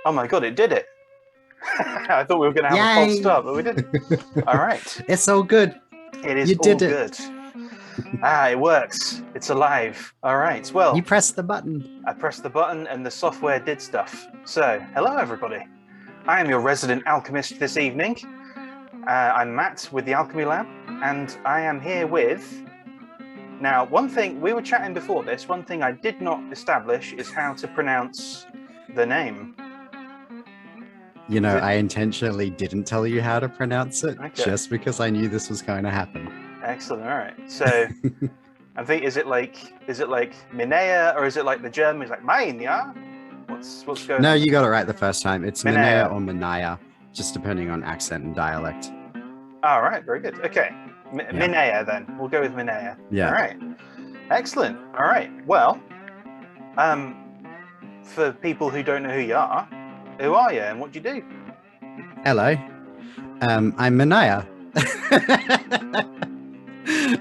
Oh my god, it did it. I thought we were going to have a false Yay! start, but we didn't. All right. It's all good. It is You all did it. good. It works. It's alive. All right. You Well, pressed the button. I pressed the button and the software did stuff. So, hello everybody. I am your resident alchemist this evening. I'm Matt with the Alchemy Lab, and I am here with... Now, one thing, we were chatting before this, one thing I did not establish is how to pronounce the name. You know, I intentionally didn't tell you how to pronounce it, just because I knew this was going to happen. Excellent. All right. So, I think is it like Mineya, or is it like the German? Is like Mineya? What's going? No, on? you got it right the first time. It's Mineya or Mineya, just depending on accent and dialect. All right. Very good. Okay. Mineya then. We'll go with Mineya. Yeah. All right. Excellent. All right. Well, for people who don't know who you are and what do you do? Hello. I'm Mineya.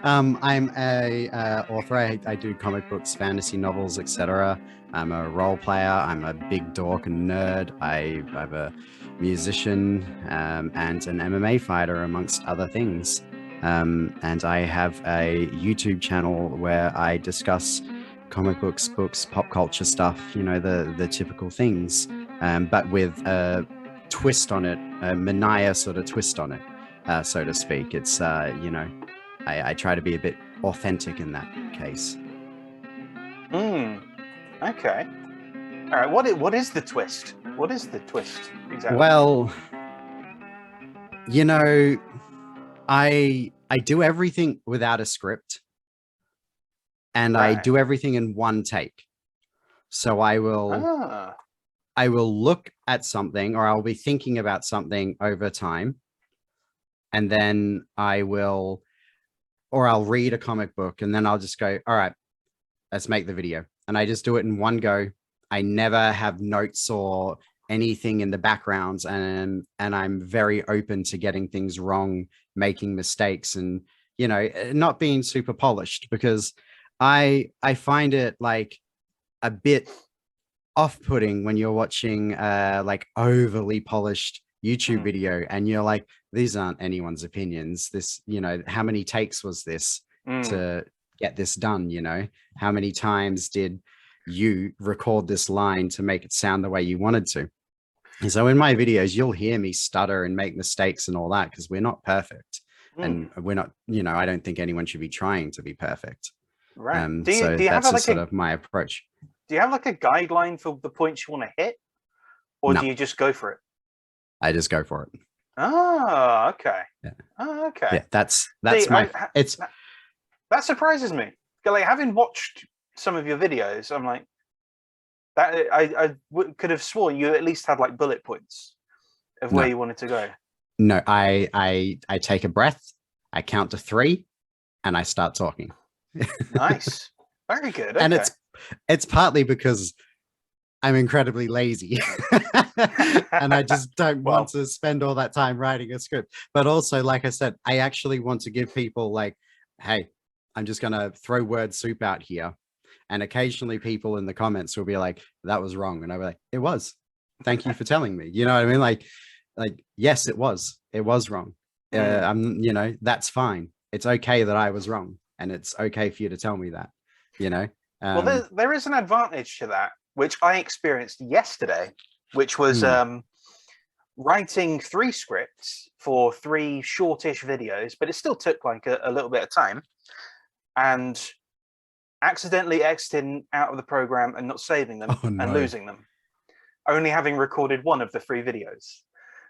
I'm a author. I do comic books, fantasy novels, etc. I'm a role player. I'm a big dork and nerd. I'm a musician and an MMA fighter, amongst other things. And I have a YouTube channel where I discuss comic books, pop culture stuff, you know, the typical things, but with a twist on it, a Mineya sort of twist on it, so to speak. It's, you know, I try to be a bit authentic in that case. Okay. All right. What is the twist? What is the twist exactly? Well, you know, I do everything without a script, and I do everything in one take. So I will look at something, or I'll be thinking about something over time, and then I'll read a comic book, and then I'll just go, all right, let's make the video. And I just do it in one go. I never have notes or anything in the backgrounds, and I'm very open to getting things wrong, making mistakes, and, you know, not being super polished, because I find it like a bit off-putting when you're watching like overly polished YouTube video and you're like, these aren't anyone's opinions. This, you know, how many takes was this to get this done? You know, how many times did you record this line to make it sound the way you wanted to? And so in my videos, you'll hear me stutter and make mistakes and all that, because we're not perfect. And we're not, you know, I don't think anyone should be trying to be perfect. Right. So that's just sort of my approach. Do you have like a guideline for the points you want to hit, or do you just go for it? I just go for it. Oh, okay. Yeah. Oh, okay. Yeah, that's that surprises me. Like, having watched some of your videos, I'm like, that I could have sworn you at least had like bullet points of where you wanted to go. No, I take a breath, I count to 3, and I start talking. Nice. Very good. Okay. And it's partly because I'm incredibly lazy and I just don't want to spend all that time writing a script. But also, like I said, I actually want to give people like, hey, I'm just going to throw word soup out here. And occasionally people in the comments will be like, that was wrong. And I'll be like, it was. Thank you for telling me. You know what I mean? Like, yes, it was wrong. You know, that's fine. It's okay that I was wrong. And it's okay for you to tell me that, you know? Well, there is an advantage to that, which I experienced yesterday, which was writing 3 scripts for 3 shortish videos, but it still took like a little bit of time, and accidentally exiting out of the program and not saving them and losing them, only having recorded 1 of the 3 videos.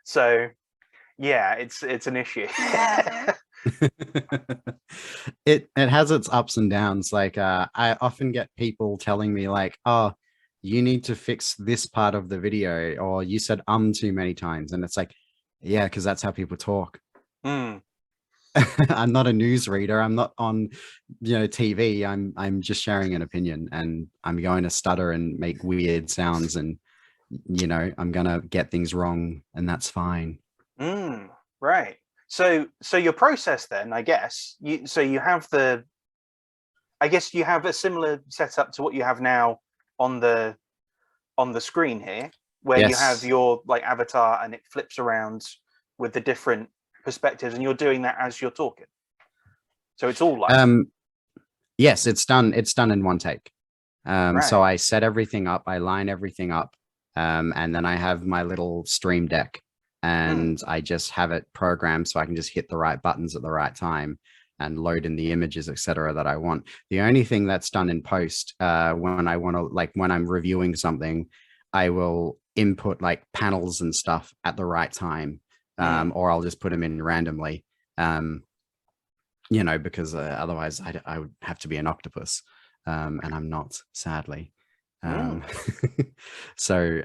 So yeah, it's an issue. It has its ups and downs. Like I often get people telling me like, oh, you need to fix this part of the video, or you said too many times. And it's like, yeah, because that's how people talk. I'm not a newsreader. I'm not on, you know, TV. I'm just sharing an opinion, and I'm going to stutter and make weird sounds, and, you know, I'm gonna get things wrong, and that's fine. Right. So your process then, I guess, you have a similar setup to what you have now on the screen here. where you have your like avatar and it flips around with the different perspectives, and you're doing that as you're talking. So it's all live. Yes, it's done. It's done in one take. Right. So I set everything up, I line everything up, and then I have my little stream deck, and I just have it programmed so I can just hit the right buttons at the right time and load in the images, etc. that I want. The only thing that's done in post, when I want to, like when I'm reviewing something, I will input like panels and stuff at the right time, or I'll just put them in randomly, you know, because otherwise I would have to be an octopus. And I'm not, sadly. So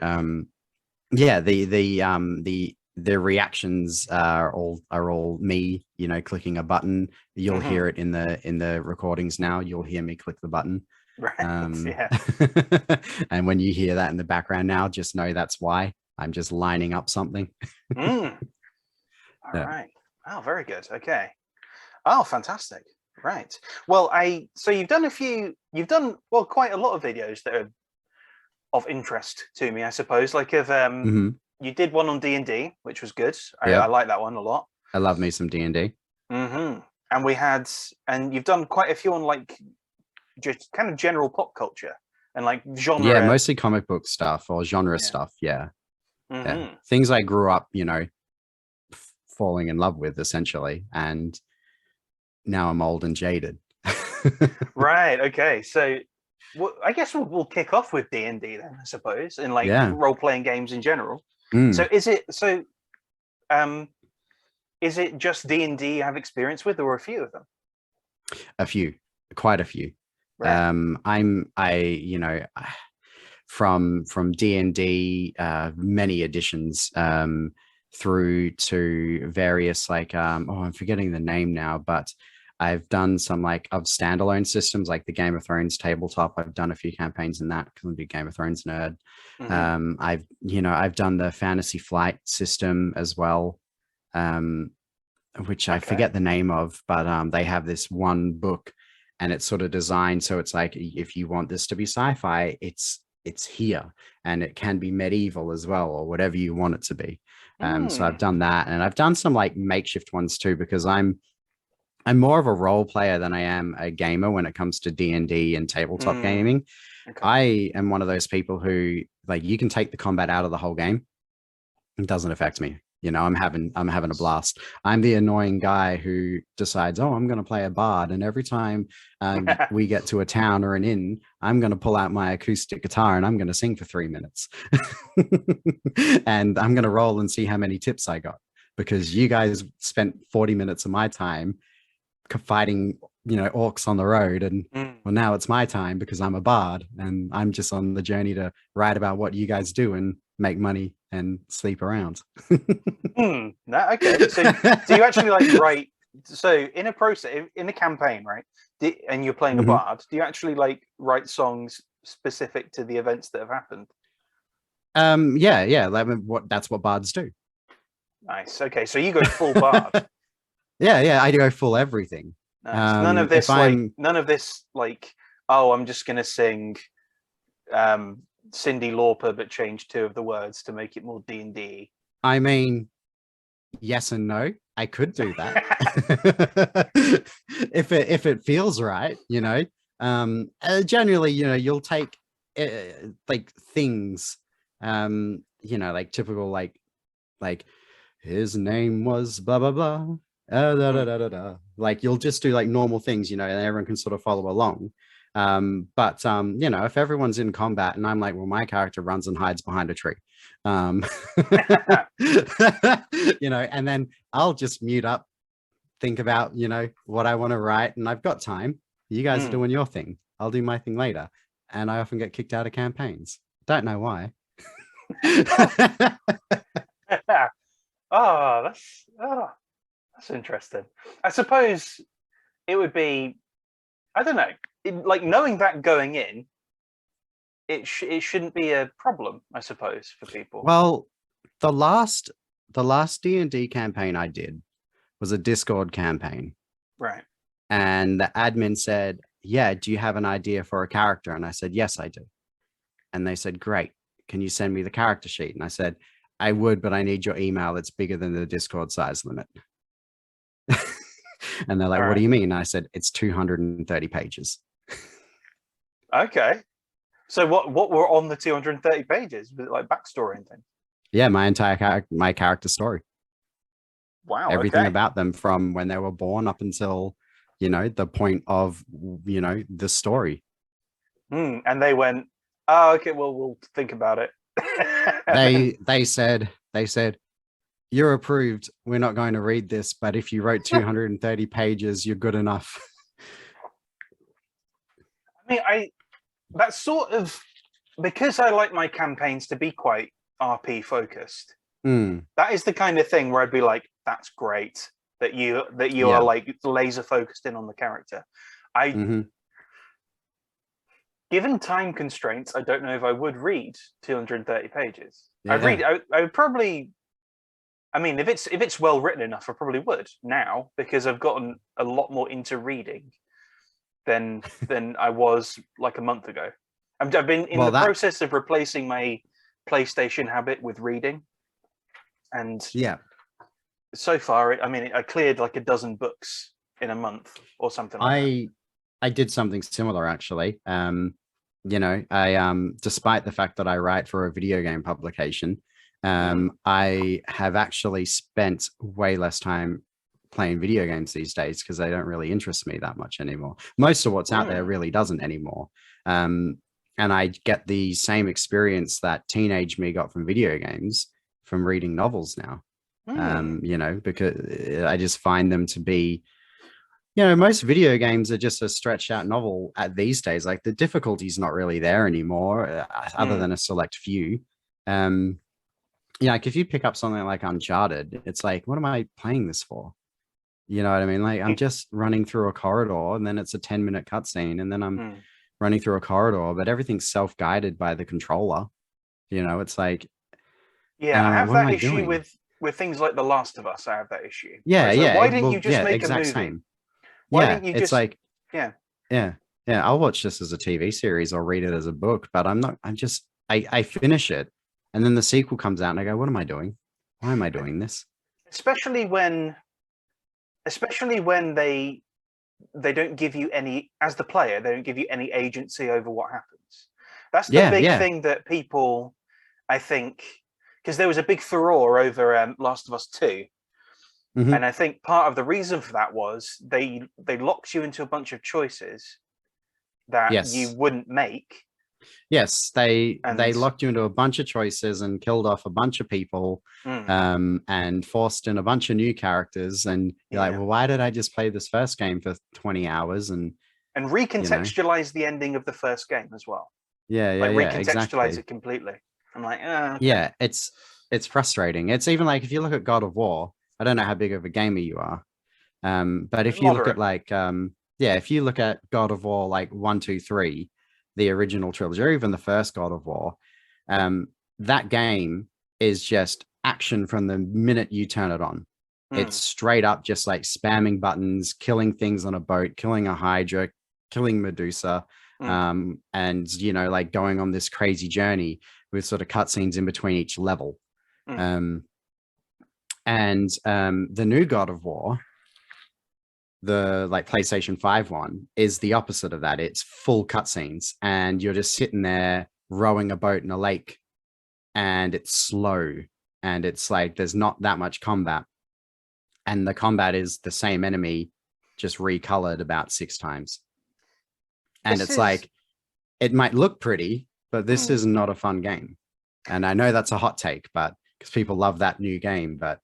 yeah, the reactions are all me, you know, clicking a button. You'll hear it in the recordings now. You'll hear me click the button. Right. Yeah. And when you hear that in the background now, just know that's why. I'm just lining up something. All right. Oh, very good. Okay. Oh, fantastic. Right. Well, so you've done quite a lot of videos that are of interest to me, I suppose. Like you did one on D&D, which was good. I like that one a lot. I love me some D&D. And you've done quite a few on like just kind of general pop culture and like genre. Yeah, mostly comic book stuff or genre stuff. Yeah. Things I grew up, you know, falling in love with, essentially, and now I'm old and jaded. Right. Okay. So I guess we'll kick off with D&D then, I suppose, and like role-playing games in general. So is it just D&D you have experience with, or a few of them? A few, quite a few. Right. You know, from D&D, many editions, through to various like I'm forgetting the name now, but I've done some like of standalone systems like the Game of Thrones tabletop. I've done a few campaigns in that because I'm a big Game of Thrones nerd. I've done the Fantasy Flight system as well, which I forget the name of, but they have this one book and it's sort of designed so it's like, if you want this to be sci-fi, it's here, and it can be medieval as well, or whatever you want it to be. So I've done that, and I've done some like makeshift ones too, because I'm more of a role player than I am a gamer when it comes to D&D and tabletop gaming. I am one of those people who, like, you can take the combat out of the whole game. It doesn't affect me. You know, I'm having a blast. I'm the annoying guy who decides, oh, I'm going to play a bard, and every time we get to a town or an inn, I'm going to pull out my acoustic guitar and I'm going to sing for 3 minutes. And I'm going to roll and see how many tips I got, because you guys spent 40 minutes of my time fighting, you know, orcs on the road, and well, now it's my time because I'm a bard and I'm just on the journey to write about what you guys do and make money and sleep around. Okay. So do you actually like write? So in a process, in a campaign, right? And you're playing a bard. Do you actually like write songs specific to the events that have happened? Yeah. That's what bards do. Nice. Okay, so you go full bard. Yeah, I do go full everything. Nice. None of this like, oh, I'm just gonna sing Cyndi Lauper but change 2 of the words to make it more D&D. I mean, yes and no. I could do that if it feels right, you know. Generally, you know, you'll take like things, you know, like typical like his name was blah blah blah. Like you'll just do like normal things, you know, and everyone can sort of follow along. But you know, if everyone's in combat and I'm like, well, my character runs and hides behind a tree, you know, and then I'll just mute up, think about, you know, what I want to write, and I've got time. You guys are doing your thing. I'll do my thing later. And I often get kicked out of campaigns. Don't know why. That's interesting. I suppose it would be, I don't know, like knowing that going in, it shouldn't be a problem, I suppose, for people. Well, the last D&D campaign I did was a Discord campaign. Right. And the admin said, yeah, do you have an idea for a character? And I said, yes, I do. And they said, great. can you send me the character sheet? And I said, I would, but I need your email. It's bigger than the Discord size limit. And they're like, All what do right. you mean? And I said, it's 230 pages. Okay. So what were on the 230 pages? Was it like backstory and things? Yeah, my entire my character story. Wow. Everything Okay. about them from when they were born up until, the point of, the story. And they went, oh, okay, well, we'll think about it. They said, you're approved. We're not going to read this, but if you wrote 230 pages, you're good enough. I mean, that's sort of, because I like my campaigns to be quite RP focused. That is the kind of thing where I'd be like, that's great that you are like laser focused in on the character. Given time constraints, I don't know if I would read 230 pages. I would probably, I mean, if it's well written enough, I probably would now, because I've gotten a lot more into reading than I was like a month ago. I've been in the process of replacing my PlayStation habit with reading, and so far, I mean, I cleared like a dozen books in a month or something like that. I did something similar actually. Despite the fact that I write for a video game publication, I have actually spent way less time playing video games these days because they don't really interest me that much anymore. Most of what's out there really doesn't anymore. And I get the same experience that teenage me got from video games from reading novels now. Because I just find them to be, most video games are just a stretched out novel at these days. Like the difficulty is not really there anymore, other than a select few. Like if you pick up something like Uncharted, it's like, what am I playing this for? You know what I mean? Like I'm just running through a corridor and then it's a 10-minute cutscene and then I'm running through a corridor, but everything's self-guided by the controller. It's like, I have that issue with things like The Last of Us. I have that issue. Why didn't you just make a movie? Same. Why didn't you it's just like I'll watch this as a TV series or read it as a book, but I finish it and then the sequel comes out and I go, what am I doing? Why am I doing this? Especially when they don't give you any, as the player, they don't give you any agency over what happens. That's the big thing that people, I think, because there was a big furore over Last of Us 2. And I think part of the reason for that was they locked you into a bunch of choices that you wouldn't make. Yes, they locked you into a bunch of choices and killed off a bunch of people, and forced in a bunch of new characters. And you're like, well, why did I just play this first game for 20 hours and recontextualize the ending of the first game as well? Recontextualize exactly. it completely. I'm like, okay. It's frustrating. It's even like if you look at God of War. I don't know how big of a gamer you are, but if you look at like if you look at God of War like 1, 2, 3, the original trilogy, or even the first God of War, that game is just action from the minute you turn it on. It's straight up just like spamming buttons, killing things on a boat, killing a Hydra, killing Medusa, and like going on this crazy journey with sort of cutscenes in between each level. And the new God of War, the like PlayStation 5 one, is the opposite of that. It's full cutscenes and you're just sitting there rowing a boat in a lake and it's slow and it's like there's not that much combat. And the combat is the same enemy, just recolored about 6 times. And it's like, it might look pretty, but this is not a fun game. And I know that's a hot take, but because people love that new game, but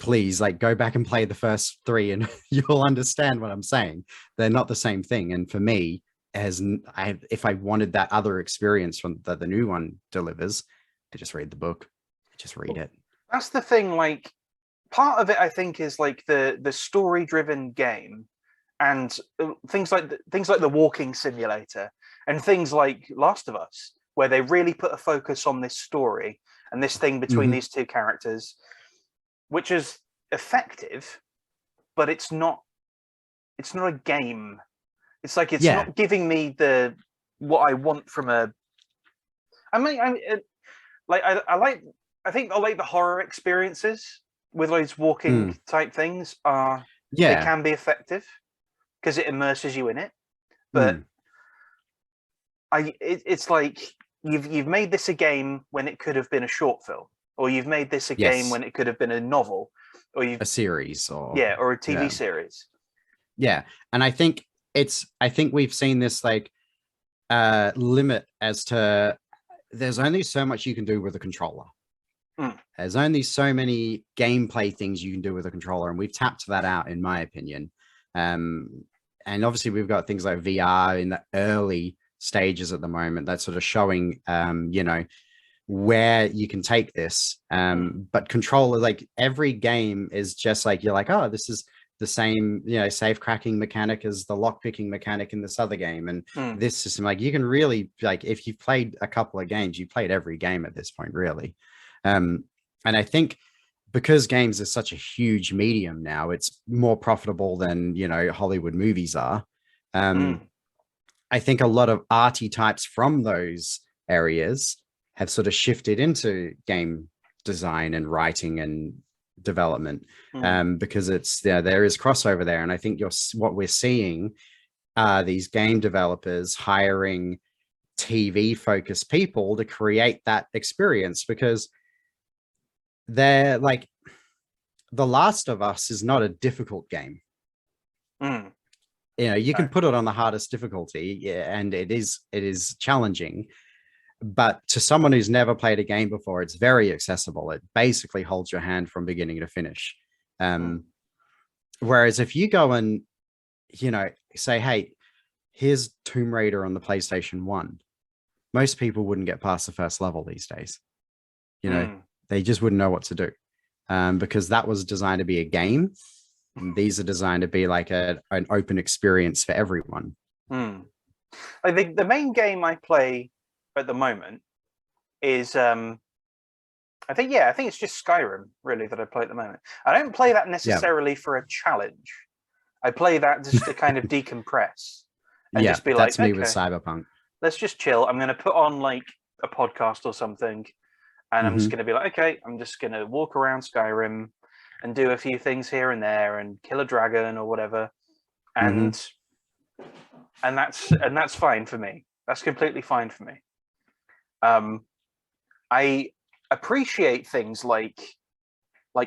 please like go back and play the first 3 and you'll understand what I'm saying. They're not the same thing. And for me, if I wanted that other experience from that the new one delivers, I just read the book. I just read it. That's the thing. Like part of it, I think, is like the story-driven game, and things like the walking simulator, and things like Last of Us, where they really put a focus on this story and this thing between these two characters, which is effective, but it's not a game. It's like it's not giving me what I want from a. I mean, like I think I like the horror experiences with those walking type things. They Yeah. can be effective because it immerses you in it. But Mm. it's like you've made this a game when it could have been a short film, or you've made this a game Yes. when it could have been a novel, or you've A series or or a TV yeah. series. Yeah. And I think we've seen this like limit as to there's only so much you can do with a controller. Mm. There's only so many gameplay things you can do with a controller, and we've tapped that out, in my opinion. And obviously, we've got things like VR in the early stages at the moment that's sort of showing, where you can take this. But controller, like every game is just like, you're like, oh, this is the same, safe cracking mechanic as the lock picking mechanic in this other game. And this system, like you can really, like, if you've played a couple of games, you've played every game at this point, really. And I think because games are such a huge medium now, it's more profitable than, Hollywood movies are. I think a lot of arty types from those areas have sort of shifted into game design and writing and development, because it's there is crossover there. And I think what we're seeing are these game developers hiring TV focused people to create that experience, because they're like, The Last of Us is not a difficult game. You can put it on the hardest difficulty, and it is challenging, but to someone who's never played a game before, it's very accessible. It basically holds your hand from beginning to finish. Whereas if you go and say, hey, here's Tomb Raider on the PlayStation 1, most people wouldn't get past the first level these days. They just wouldn't know what to do, because that was designed to be a game. And these are designed to be like an open experience for everyone. I think the main game I play at the moment is I think it's just Skyrim, really, that I play at the moment. I don't play that necessarily for a challenge. I play that just to kind of decompress and just be like, that's me with Cyberpunk. Let's just chill. I'm going to put on like a podcast or something, and I'm just going to be like, okay, I'm just going to walk around Skyrim and do a few things here and there and kill a dragon or whatever, and that's fine for me. That's completely fine for me. I appreciate things like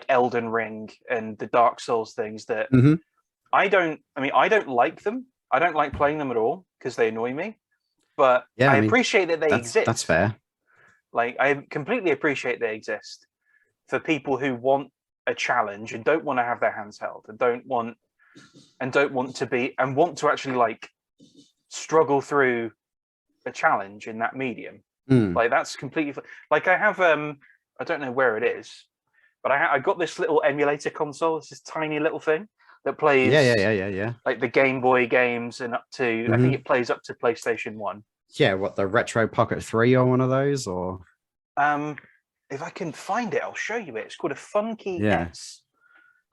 Elden Ring and the Dark Souls things that I don't like them. I don't like playing them at all because they annoy me. But I appreciate that they exist. That's fair. Like, I completely appreciate they exist for people who want a challenge and don't want to have their hands held and don't want to actually like struggle through a challenge in that medium. Like, that's completely like, I have I don't know where it is, but I got this little emulator console. It's this tiny little thing that plays like the Game Boy games and up to I think it plays up to PlayStation 1. Yeah, what, the Retro Pocket 3 or one of those? Or if I can find it, I'll show you it. It's called a Funky S.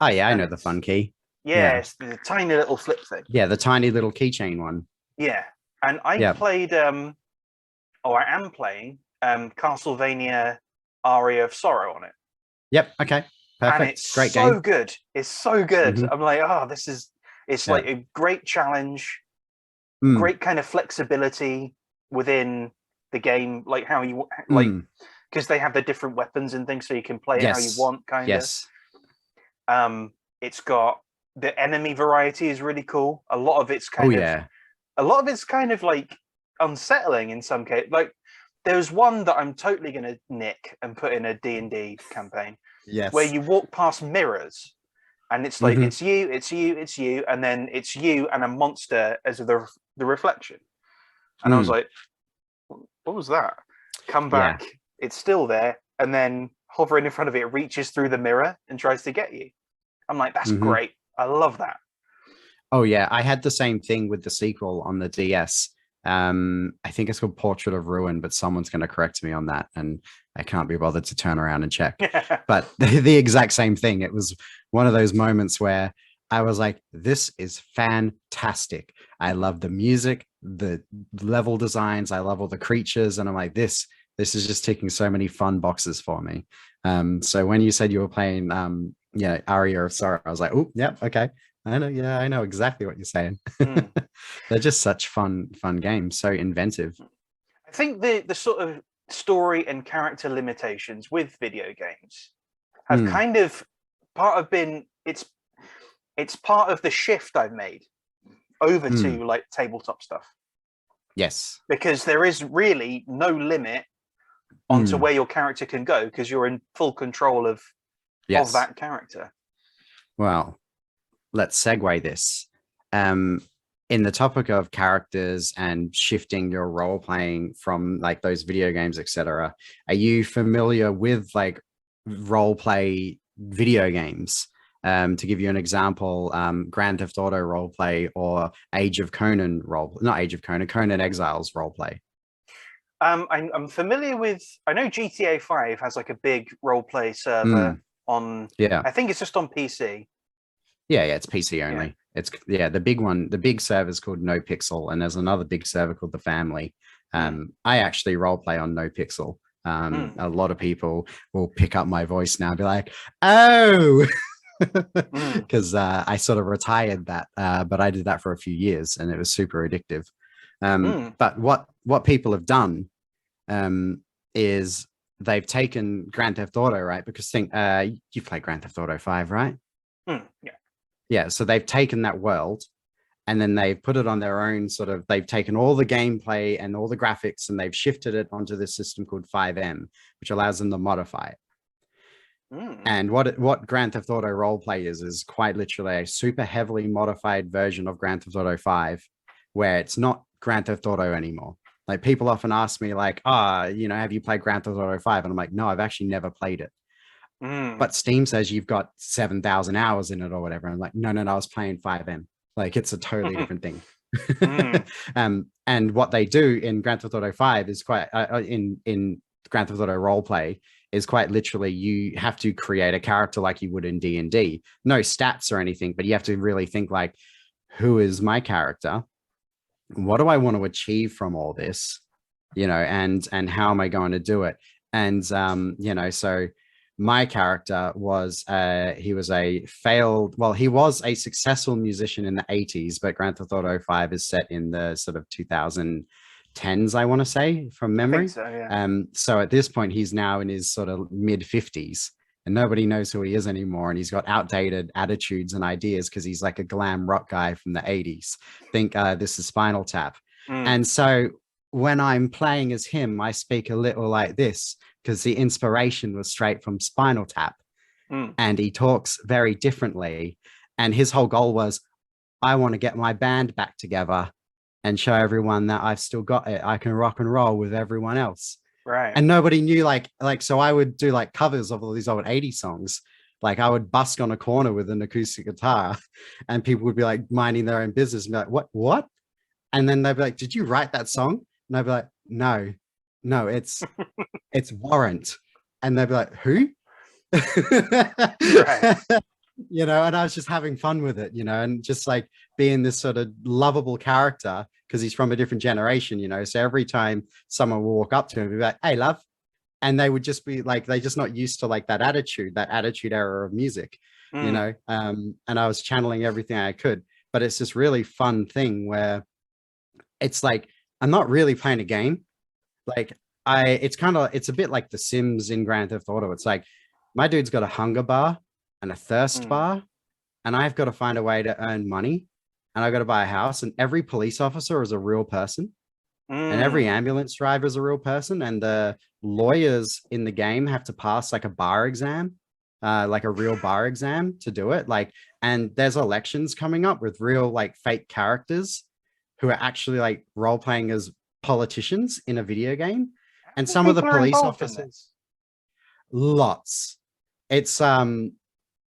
Oh yeah, I know the Funky. Yeah, it's the tiny little flip thing. Yeah, the tiny little keychain one. Yeah, and I played I am playing Castlevania Aria of Sorrow on it. Yep. Okay. Perfect. And it's great so game. good. It's so good. I'm like, it's like a great challenge, great kind of flexibility within the game, like how you like, because they have the different weapons and things, so you can play it how you want, kind of. It's got the enemy variety is really cool. A lot of it's kind of like unsettling in some case. Like, there's one that I'm totally going to nick and put in a D&D campaign. Yes. Where you walk past mirrors, and it's like it's you, and then it's you and a monster as the reflection. And I was like, what was that? Come back, it's still there, and then hovering in front of it reaches through the mirror and tries to get you. I'm like, that's great. I love that. Oh yeah, I had the same thing with the sequel on the DS. I think it's called Portrait of Ruin, but someone's going to correct me on that, and I can't be bothered to turn around and check. But the exact same thing. It was one of those moments where I was like, this is fantastic. I love the music, the level designs. I love all the creatures. And I'm like, this This is just ticking so many fun boxes for me. So when you said you were playing, Aria of Sorrow, I was like, oh, yep, okay. I know, yeah, I know exactly what you're saying. Mm. They're just such fun games, so inventive. I think the sort of story and character limitations with video games have kind of it's part of the shift I've made over to like tabletop stuff. Yes. Because there is really no limit onto where your character can go because you're in full control of that character. Well, let's segue this. In the topic of characters and shifting your role playing from like those video games, etc., are you familiar with like role play video games? To give you an example, Grand Theft Auto role play or Conan Exiles role play. I'm familiar with. I know GTA 5 has like a big role play server on. Yeah, I think it's just on PC. Yeah, it's PC only. Yeah. It's the big one. The big server is called No Pixel, and there's another big server called The Family. I actually role play on No Pixel. A lot of people will pick up my voice now and be like, "Oh," because I sort of retired that, but I did that for a few years, and it was super addictive. But what people have done is they've taken Grand Theft Auto, right? Because you've played Grand Theft Auto 5, right? Yeah, so they've taken that world and then they've put it on their own they've taken all the gameplay and all the graphics and they've shifted it onto this system called 5M, which allows them to modify it. And what Grand Theft Auto roleplay is quite literally a super heavily modified version of Grand Theft Auto 5, where it's not Grand Theft Auto anymore. Like people often ask me like, have you played Grand Theft Auto 5? And I'm like, no, I've actually never played it. But Steam says you've got 7,000 hours in it or whatever. I'm like, no, I was playing 5M. Like it's a totally different thing. And what they do in Grand Theft Auto 5 is quite in Grand Theft Auto roleplay is quite literally you have to create a character like you would in D&D. No stats or anything, but you have to really think like, who is my character? What do I want to achieve from all this? And how am I going to do it? And so my character was he was a successful musician in the 80s, but Grand Theft Auto 5 is set in the sort of 2010s, I want to say, from memory. I think so, yeah. So at this point he's now in his sort of mid 50s and nobody knows who he is anymore, and he's got outdated attitudes and ideas because he's like a glam rock guy from the 80s. Think this is Spinal Tap. And so when I'm playing as him, I speak a little like this because the inspiration was straight from Spinal Tap. And he talks very differently. And his whole goal was, I want to get my band back together and show everyone that I've still got it. I can rock and roll with everyone else. Right. And nobody knew so I would do like covers of all these old 80s songs. Like I would busk on a corner with an acoustic guitar and people would be like minding their own business and be like, what? And then they'd be like, did you write that song? And I'd be like, no, it's Warrant. And they'd be like, who? Right. And I was just having fun with it, and just like being this sort of lovable character because he's from a different generation, so every time someone will walk up to him and be like, hey love, and they would just be like, they're just not used to like that attitude era of music, and I was channeling everything I could. But it's this really fun thing where it's like I'm not really playing a game. Like it's a bit like The Sims in Grand Theft Auto. It's like my dude's got a hunger bar and a thirst bar, and I've got to find a way to earn money, and I've got to buy a house, and every police officer is a real person, and every ambulance driver is a real person, and the lawyers in the game have to pass like a bar exam, like a real bar exam to do it. Like, and there's elections coming up with real like fake characters who are actually like role playing as politicians in a video game. And some of the police officers, lots.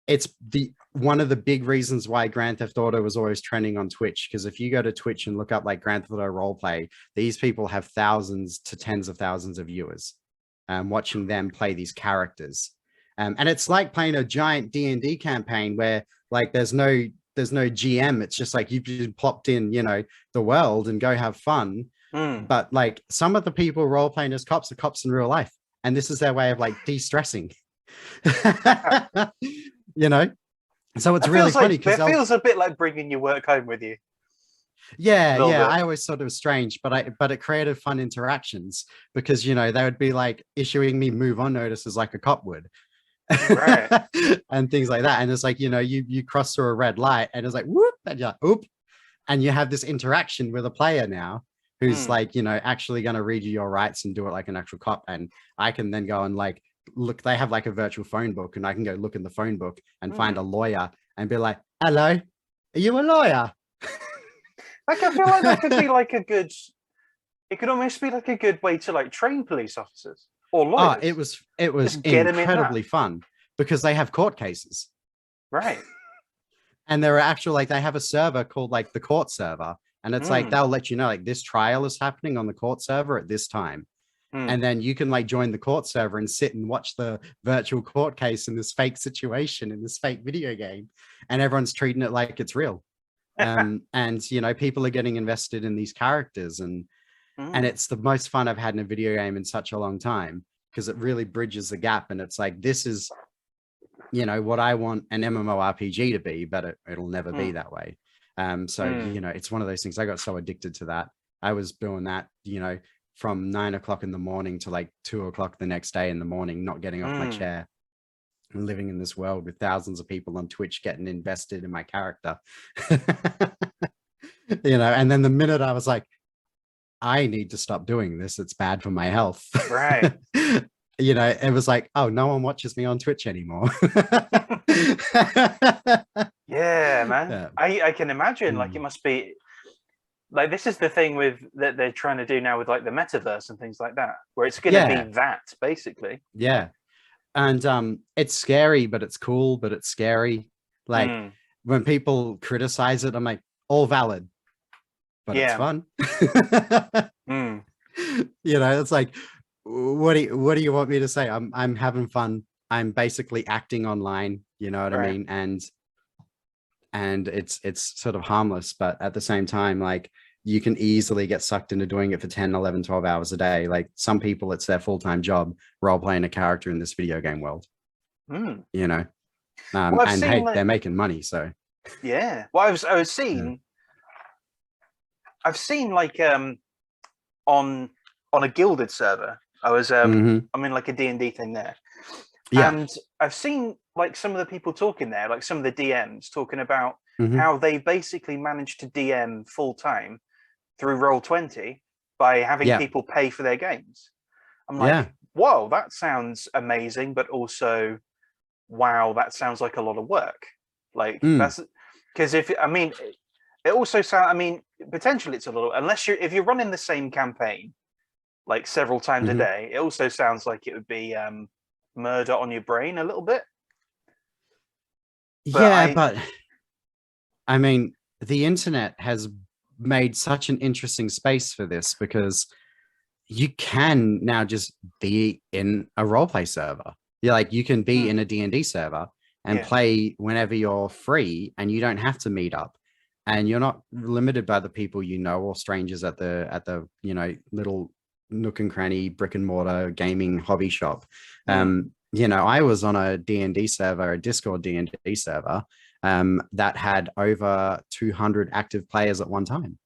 It's the one of the big reasons why Grand Theft Auto was always trending on Twitch, because if you go to Twitch and look up like Grand Theft Auto roleplay, these people have thousands to tens of thousands of viewers watching them play these characters. And it's like playing a giant D&D campaign where like there's no GM. It's just like you've just plopped in, the world and go have fun. But like some of the people role playing as cops are cops in real life, and this is their way of like de-stressing. You know, so it's really funny because it feels a bit like bringing your work home with you. yeah, I always thought it was strange, but it created fun interactions because you know they would be like issuing me move on notices like a cop would. Right. And things like that. And it's like, you know, you cross through a red light and it's like whoop, and you're like, oop. And you have this interaction with a player now who's like, you know, actually going to read you your rights and do it like an actual cop. And I can then go and like look, they have like a virtual phone book, and I can go look in the phone book and find a lawyer and be like, hello, are you a lawyer? Like, I feel like that could be like a good, it could almost be like a good way to like train police officers or lawyers. Oh, it was incredibly fun because they have court cases. Right. And there are actual, like, they have a server called like the court server. And it's like, they'll let you know, like, this trial is happening on the court server at this time. And then you can like join the court server and sit and watch the virtual court case in this fake situation in this fake video game. And everyone's treating it like it's real. And, you know, people are getting invested in these characters. And it's the most fun I've had in a video game in such a long time because it really bridges the gap. And it's like, this is, you know, what I want an MMORPG to be, but it'll never be that way. So, you know, it's one of those things. I got so addicted to that. I was doing that, you know, from 9 o'clock in the morning to like 2 o'clock the next day in the morning, not getting off my chair and living in this world with thousands of people on Twitch getting invested in my character. You know, and then the minute I was like, I need to stop doing this, it's bad for my health. Right. You know, it was like, oh, no one watches me on Twitch anymore. Yeah, man. I can imagine like it must be like, this is the thing with that they're trying to do now with like the metaverse and things like that, where it's going to be that basically. Yeah. And it's scary, but it's cool, but it's scary. Like when people criticize it, I'm like, all valid, but it's fun. You know, it's like, what do you want me to say? I'm having fun. I'm basically acting online, you know what I mean? And it's sort of harmless, but at the same time, like, you can easily get sucked into doing it for 10, 11, 12 hours a day. Like some people, it's their full-time job role playing a character in this video game world, you know? Well, and hey, like, they're making money. So yeah. Well, I've seen like, on a gilded server, I was, I'm in like a D&D thing there. And I've seen like some of the people talking there, like some of the DMs talking about how they basically managed to DM full time through Roll20 by having people pay for their games. I'm like, whoa, that sounds amazing, but also, wow, that sounds like a lot of work. Like that's because it also sounds, I mean, potentially it's a little, if you're running the same campaign like several times a day, it also sounds like it would be murder on your brain a little bit. But I mean, the internet has made such an interesting space for this because you can now just be in a roleplay server. You're like, you can be in a D&D server and play whenever you're free, and you don't have to meet up, and you're not limited by the people you know or strangers at the you know, little nook and cranny brick and mortar gaming hobby shop. You know, I was on a D&D server, a Discord D&D server, that had over 200 active players at one time.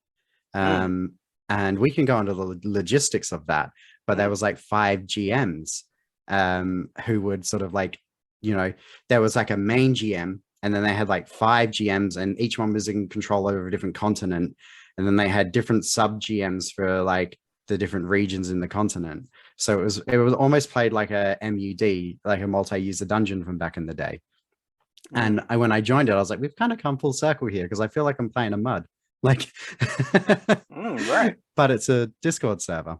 And we can go into the logistics of that, but there was like 5 GMs who would sort of like, you know, there was like a main GM, and then they had like 5 GMs, and each one was in control over a different continent. And then they had different sub GMs for like the different regions in the continent. So it was almost played like a MUD, like a multi-user dungeon from back in the day. And when I joined it, I was like, we've kind of come full circle here because I feel like I'm playing a MUD. Like, right. But it's a Discord server.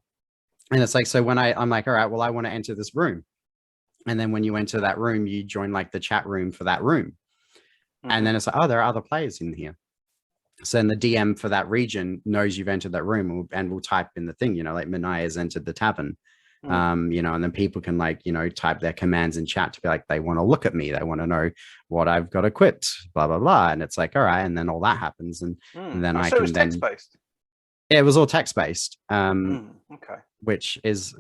And it's like, so when I'm like, all right, well, I want to enter this room. And then when you enter that room, you join like the chat room for that room. And then it's like, oh, there are other players in here. So then the DM for that region knows you've entered that room and will type in the thing, you know, like Mineya has entered the tavern, you know, and then people can like, you know, type their commands in chat to be like, they want to look at me. They want to know what I've got equipped, blah, blah, blah. And it's like, all right. And then all that happens. And then I can then, text-based. It was all text based, Okay. which is,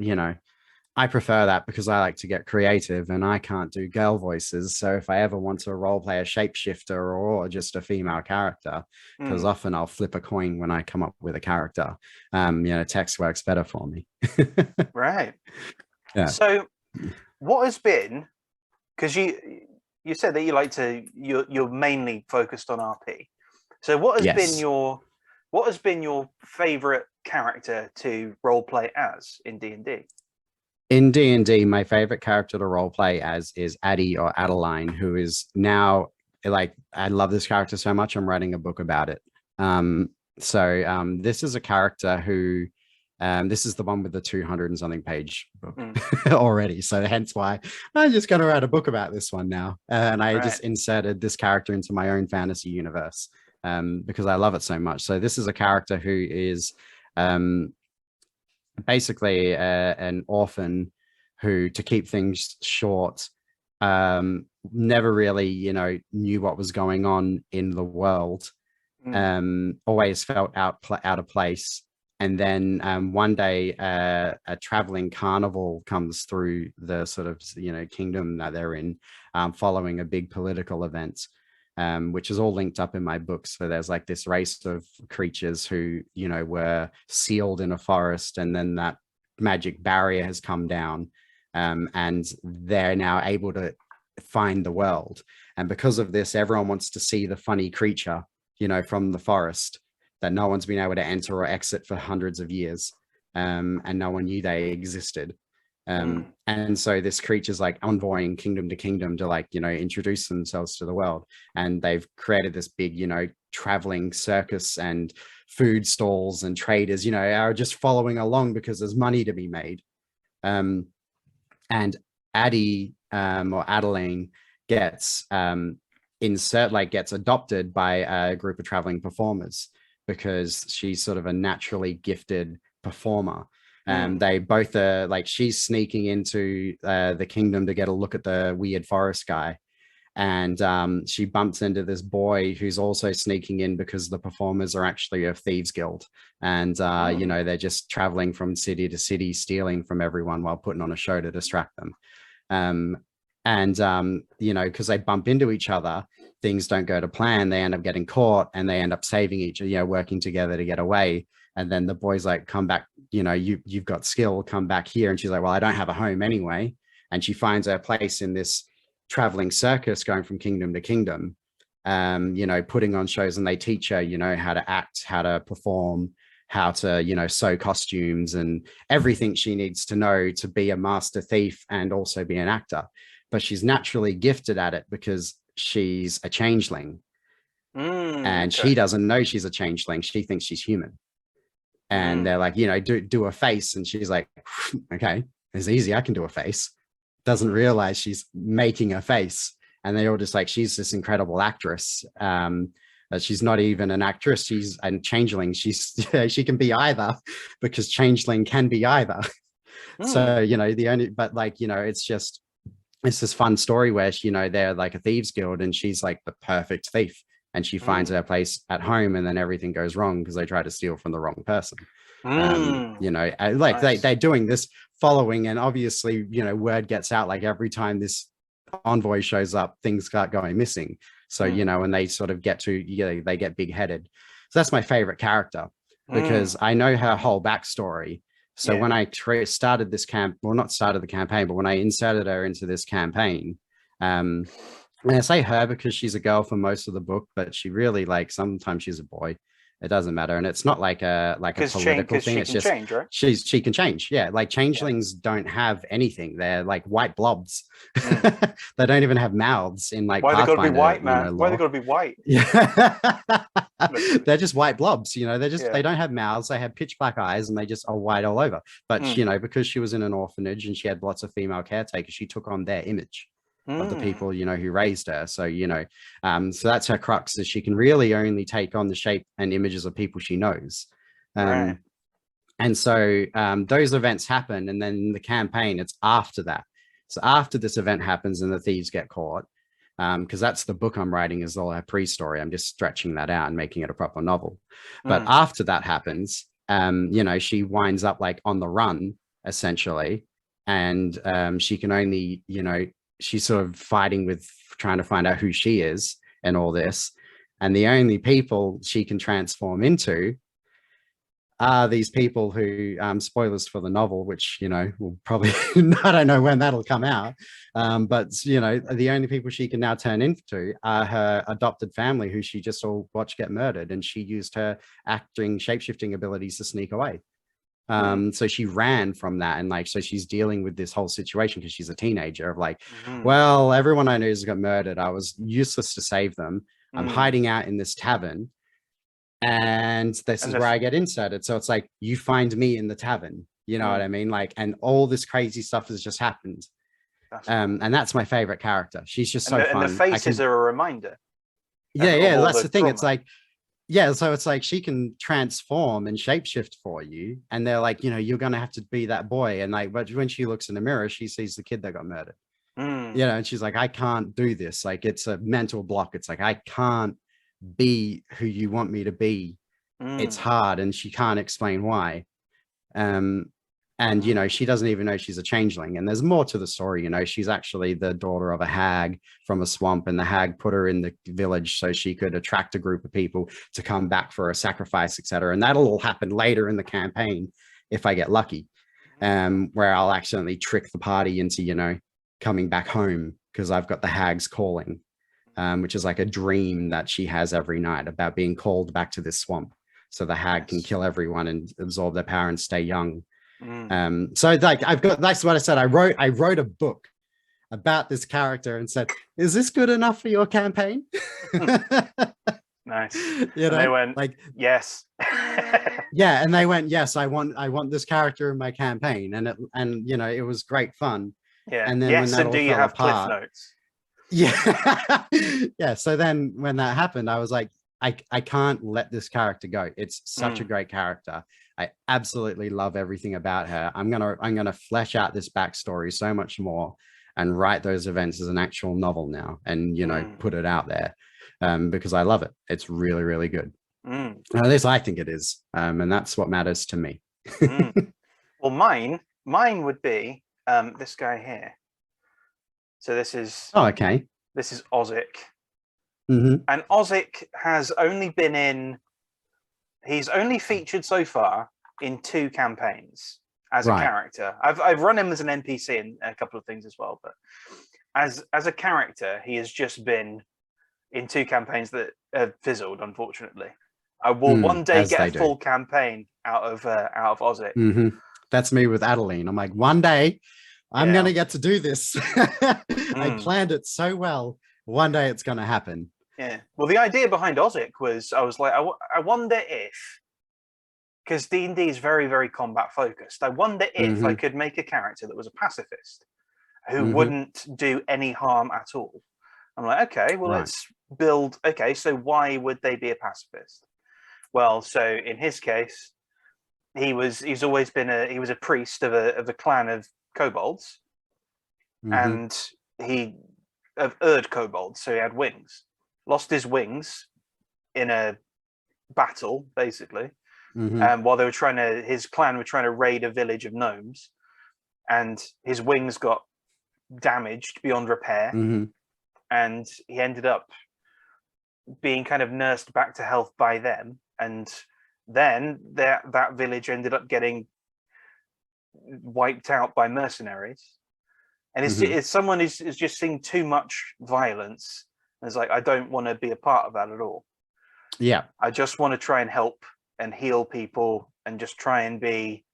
I prefer that because I like to get creative and I can't do girl voices. So if I ever want to role play a shapeshifter or just a female character, because often I'll flip a coin when I come up with a character, text works better for me. Right. Yeah. So what has been, because you said that you're mainly focused on RP. So what has been your favorite character to role play as in D&D? In D&D, my favorite character to roleplay as is Addie or Adeline, who is now I love this character so much. I'm writing a book about it. This is a character who, this is the one with the 200 and something page book already. So hence why I'm just going to write a book about this one now. And I just inserted this character into my own fantasy universe because I love it so much. So this is a character who is basically an orphan who, to keep things short, never really knew what was going on in the world, always felt out of place. And then one day a traveling carnival comes through the sort of kingdom that they're in, following a big political event, which is all linked up in my book. So there's like this race of creatures who, were sealed in a forest, and then that magic barrier has come down, and they're now able to find the world. And because of this, everyone wants to see the funny creature, from the forest that no one's been able to enter or exit for hundreds of years. And no one knew they existed. And so this creature's like envoying kingdom to kingdom to introduce themselves to the world. And they've created this big, traveling circus, and food stalls and traders, are just following along because there's money to be made. And Addie or Adeline gets gets adopted by a group of traveling performers because she's sort of a naturally gifted performer. They both are she's sneaking into the kingdom to get a look at the weird forest guy. And she bumps into this boy who's also sneaking in because the performers are actually a thieves guild. And, they're just traveling from city to city, stealing from everyone while putting on a show to distract them. Because they bump into each other, things don't go to plan. They end up getting caught, and they end up saving each other, working together to get away. And then the boy's like, come back, you've got skill, come back here. And she's like, well, I don't have a home anyway. And she finds her place in this traveling circus going from kingdom to kingdom, putting on shows, and they teach her, how to act, how to perform, how to, sew costumes, and everything she needs to know to be a master thief and also be an actor. But she's naturally gifted at it because she's a changeling. And she doesn't know she's a changeling. She thinks she's human. And they're like, do a face. And she's like, okay, it's easy. I can do a face. Doesn't realize she's making a face. And they all just she's this incredible actress. She's not even an actress. She's a changeling. She can be either, because changeling can be either. So, it's this fun story where they're like a thieves guild, and she's like the perfect thief. And she finds her place at home, and then everything goes wrong because they try to steal from the wrong person. Nice. They're doing this following, and obviously, word gets out, every time this envoy shows up, things start going missing. So, and they sort of get they get big headed. So that's my favorite character, because I know her whole backstory. So when I started this not started the campaign, but when I inserted her into this campaign, and I say her because she's a girl for most of the book, but she really sometimes she's a boy. It doesn't matter. And it's not like a political thing. It's just change, right? She can change. Yeah. Changelings don't have anything. They're like white blobs. They don't even have mouths in why they gotta be white, man? Why they gotta be white? Yeah. They're just white blobs, they don't have mouths. They have pitch black eyes, and they just are white all over. But because she was in an orphanage and she had lots of female caretakers, she took on their image of the people who raised her. So so that's her crux, is she can really only take on the shape and images of people she knows. And so those events happen, and then in the campaign it's after that. So after this event happens and the thieves get caught, because that's the book I'm writing, is all her pre-story. I'm just stretching that out and making it a proper novel. But after that happens, you know, she winds up like on the run essentially, and she can only, you know, she's sort of fighting with trying to find out who she is and all this, and the only people she can transform into are these people who, spoilers for the novel, which, you know, will probably, I don't know when that'll come out, but, you know, the only people she can now turn into are her adopted family, who she just saw watch get murdered, and she used her acting shapeshifting abilities to sneak away. So she ran from that, and like, so she's dealing with this whole situation because she's a teenager of like, well, everyone I know has got murdered. I was useless to save them. I'm hiding out in this tavern, and this is where I get inserted. So it's like, you find me in the tavern, you know what I mean? Like, and all this crazy stuff has just happened. And that's my favorite character. She's just so fun. And the faces are a reminder. Yeah, that's the thing. It's like, yeah, so it's like she can transform and shapeshift for you, and they're like, you know, you're gonna have to be that boy. And like, but when she looks in the mirror, she sees the kid that got murdered. You know, and she's like, I can't do this. Like, it's a mental block. It's like, I can't be who you want me to be. It's hard, and she can't explain why. And you know, she doesn't even know she's a changeling, and there's more to the story. You know, she's actually the daughter of a hag from a swamp, and the hag put her in the village so she could attract a group of people to come back for a sacrifice, etc. And that'll all happen later in the campaign if I get lucky, where I'll accidentally trick the party into, you know, coming back home because I've got the hag's calling, which is like a dream that she has every night about being called back to this swamp so the hag can kill everyone and absorb their power and stay young. So like, I've got, that's what I said. I wrote a book about this character and said, is this good enough for your campaign? Nice. You know, and they went like, yes. Yeah, and they went, yes, I want this character in my campaign, and you know, it was great fun. Yeah. And then yes, when that and all do you fell have apart, cliff notes? Yeah. Yeah, so then when that happened, I was like, I can't let this character go. It's such a great character. I absolutely love everything about her. I'm gonna flesh out this backstory so much more and write those events as an actual novel now, and you know, put it out there, because I love it. It's really, really good. At least I think it is, and that's what matters to me. Well, mine would be this guy here. So this is this is Ozic. And Ozic has only been in, he's only featured so far in 2 campaigns as a character. I've run him as an NPC in a couple of things as well, but as a character, he has just been in 2 campaigns that have fizzled, unfortunately. I will one day get a full campaign out of Ozic. That's me with Adeline. I'm like, one day I'm gonna get to do this. I planned it so well. One day it's gonna happen. Yeah. Well, the idea behind Ozic was, I was like, I wonder if, because D&D is very, very combat focused, I wonder if I could make a character that was a pacifist who wouldn't do any harm at all. I'm like, okay, well, let's build. Okay, so why would they be a pacifist? Well, so in his case, he's always been he was a priest of a clan of kobolds, and of Erd kobolds, so he had wings. Lost his wings in a battle, basically, while they were his clan were trying to raid a village of gnomes, and his wings got damaged beyond repair, and he ended up being kind of nursed back to health by them, and then that village ended up getting wiped out by mercenaries. And it's someone who's just seen too much violence. And it's like, I don't want to be a part of that at all. Yeah. I just want to try and help and heal people and just try and be,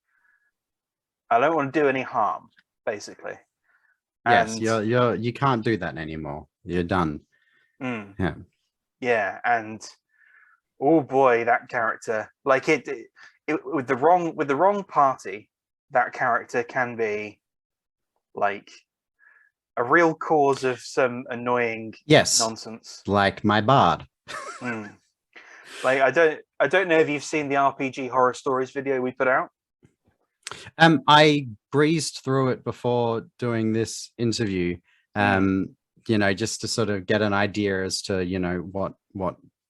I don't want to do any harm, basically. Yes, you can't do that anymore. You're done. Yeah. Yeah, and oh boy, that character, like it with the wrong party, that character can be like a real cause of some annoying nonsense. Like my bard. Like I don't know if you've seen the RPG horror stories video we put out. I breezed through it before doing this interview. You know, just to sort of get an idea as to, you know, what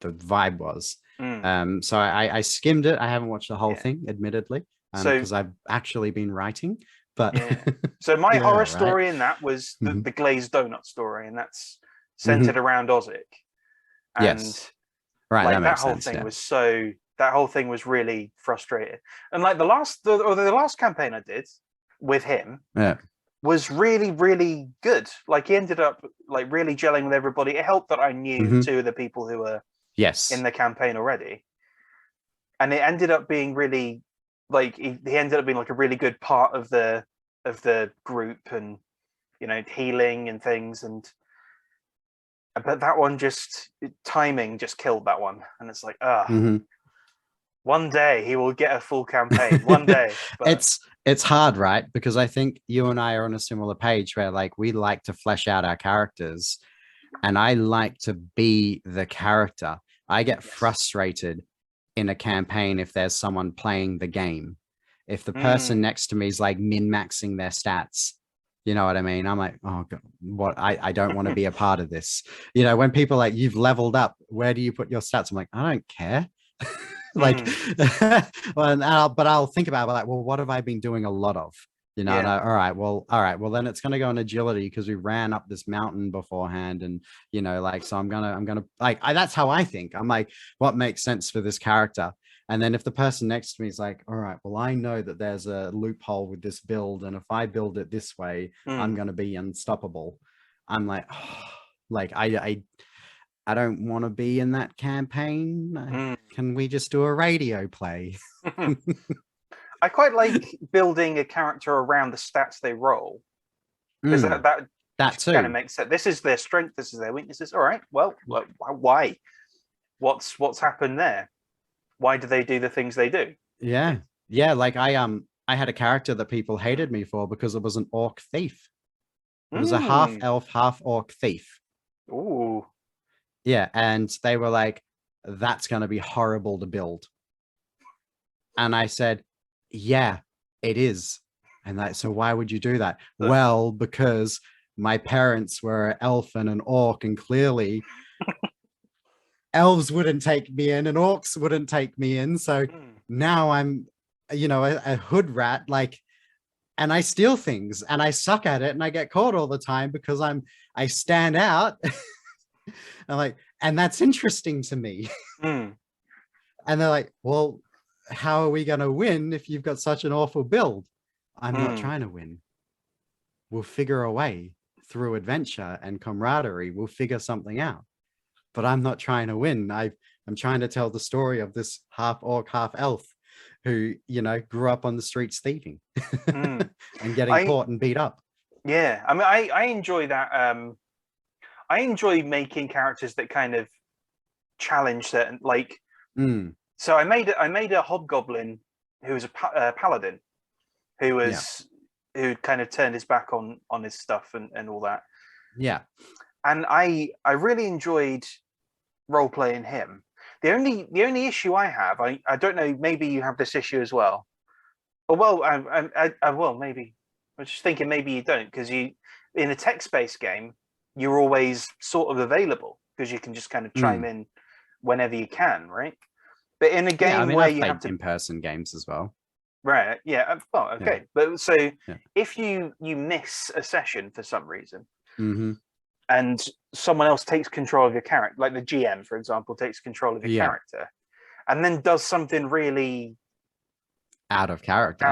the vibe was. So I skimmed it. I haven't watched the whole thing, admittedly, So because I've actually been writing. But yeah. So my yeah, horror right. story in that was the glazed donut story, and that's centered around Ozic. And Yes. Right. like That that makes whole sense. thing Yeah. was that whole thing was really frustrating. And like the last campaign I did with him Yeah. was really, really good. Like he ended up like really gelling with everybody. It helped that I knew two of the people who were in the campaign already. And it ended up being really like he ended up being like a really good part of the group, and you know, healing and things. And but that one just timing just killed that one, and it's like one day he will get a full campaign, one day. But it's hard, right? Because I think you and I are on a similar page where like we like to flesh out our characters, and I like to be the character. I get frustrated in a campaign if there's someone playing the game. If the person next to me is like min-maxing their stats, you know what I mean? I'm like, oh God, what? I don't want to be a part of this. You know, when people are like, you've leveled up, where do you put your stats? I'm like, I don't care. Like, well, but I'll think about it, like, well, what have I been doing a lot of? You know, and all right, well, then it's going to go in agility because we ran up this mountain beforehand, and you know, like, so I'm gonna like, that's how I think. I'm like, what makes sense for this character? And then if the person next to me is like, all right, well, I know that there's a loophole with this build, and if I build it this way, I'm going to be unstoppable. I'm like, oh, like I don't want to be in that campaign. Can we just do a radio play? I quite like building a character around the stats they roll, because that too kind of makes sense. This is their strength, this is their weaknesses. All right, well, why? What's happened there? Why do they do the things they do? Yeah. Like I had a character that people hated me for because it was an orc thief. It was a half elf, half orc thief. Ooh. Yeah, and they were like, that's going to be horrible to build. And I said, yeah, it is. And like, so why would you do that? Well, because my parents were an elf and an orc, and clearly elves wouldn't take me in and orcs wouldn't take me in. So now I'm, you know, a hood rat, like, and I steal things and I suck at it and I get caught all the time because I stand out. I'm like, and that's interesting to me. And they're like, well, how are we going to win if you've got such an awful build? I'm not trying to win. We'll figure a way through adventure and camaraderie. We'll figure something out. But I'm not trying to win. I'm trying to tell the story of this half orc, half elf who, you know, grew up on the streets thieving and getting caught and beat up. Yeah. I mean, I enjoy that. I enjoy making characters that kind of challenge certain, like, so I made a hobgoblin who was a paladin who was who kind of turned his back on his stuff and all that. Yeah. And I really enjoyed role playing him. The only issue I have, I don't know, maybe you have this issue as well. Well, well, maybe I'm just thinking maybe you don't, because you, in a text-based game, you're always sort of available because you can just kind of chime in whenever you can, right? But in a game where you have to in-person games as well. Right. Yeah. Well, okay. Yeah. But so if you miss a session for some reason, and someone else takes control of your character, like the GM, for example, takes control of your character, and then does something really out of character,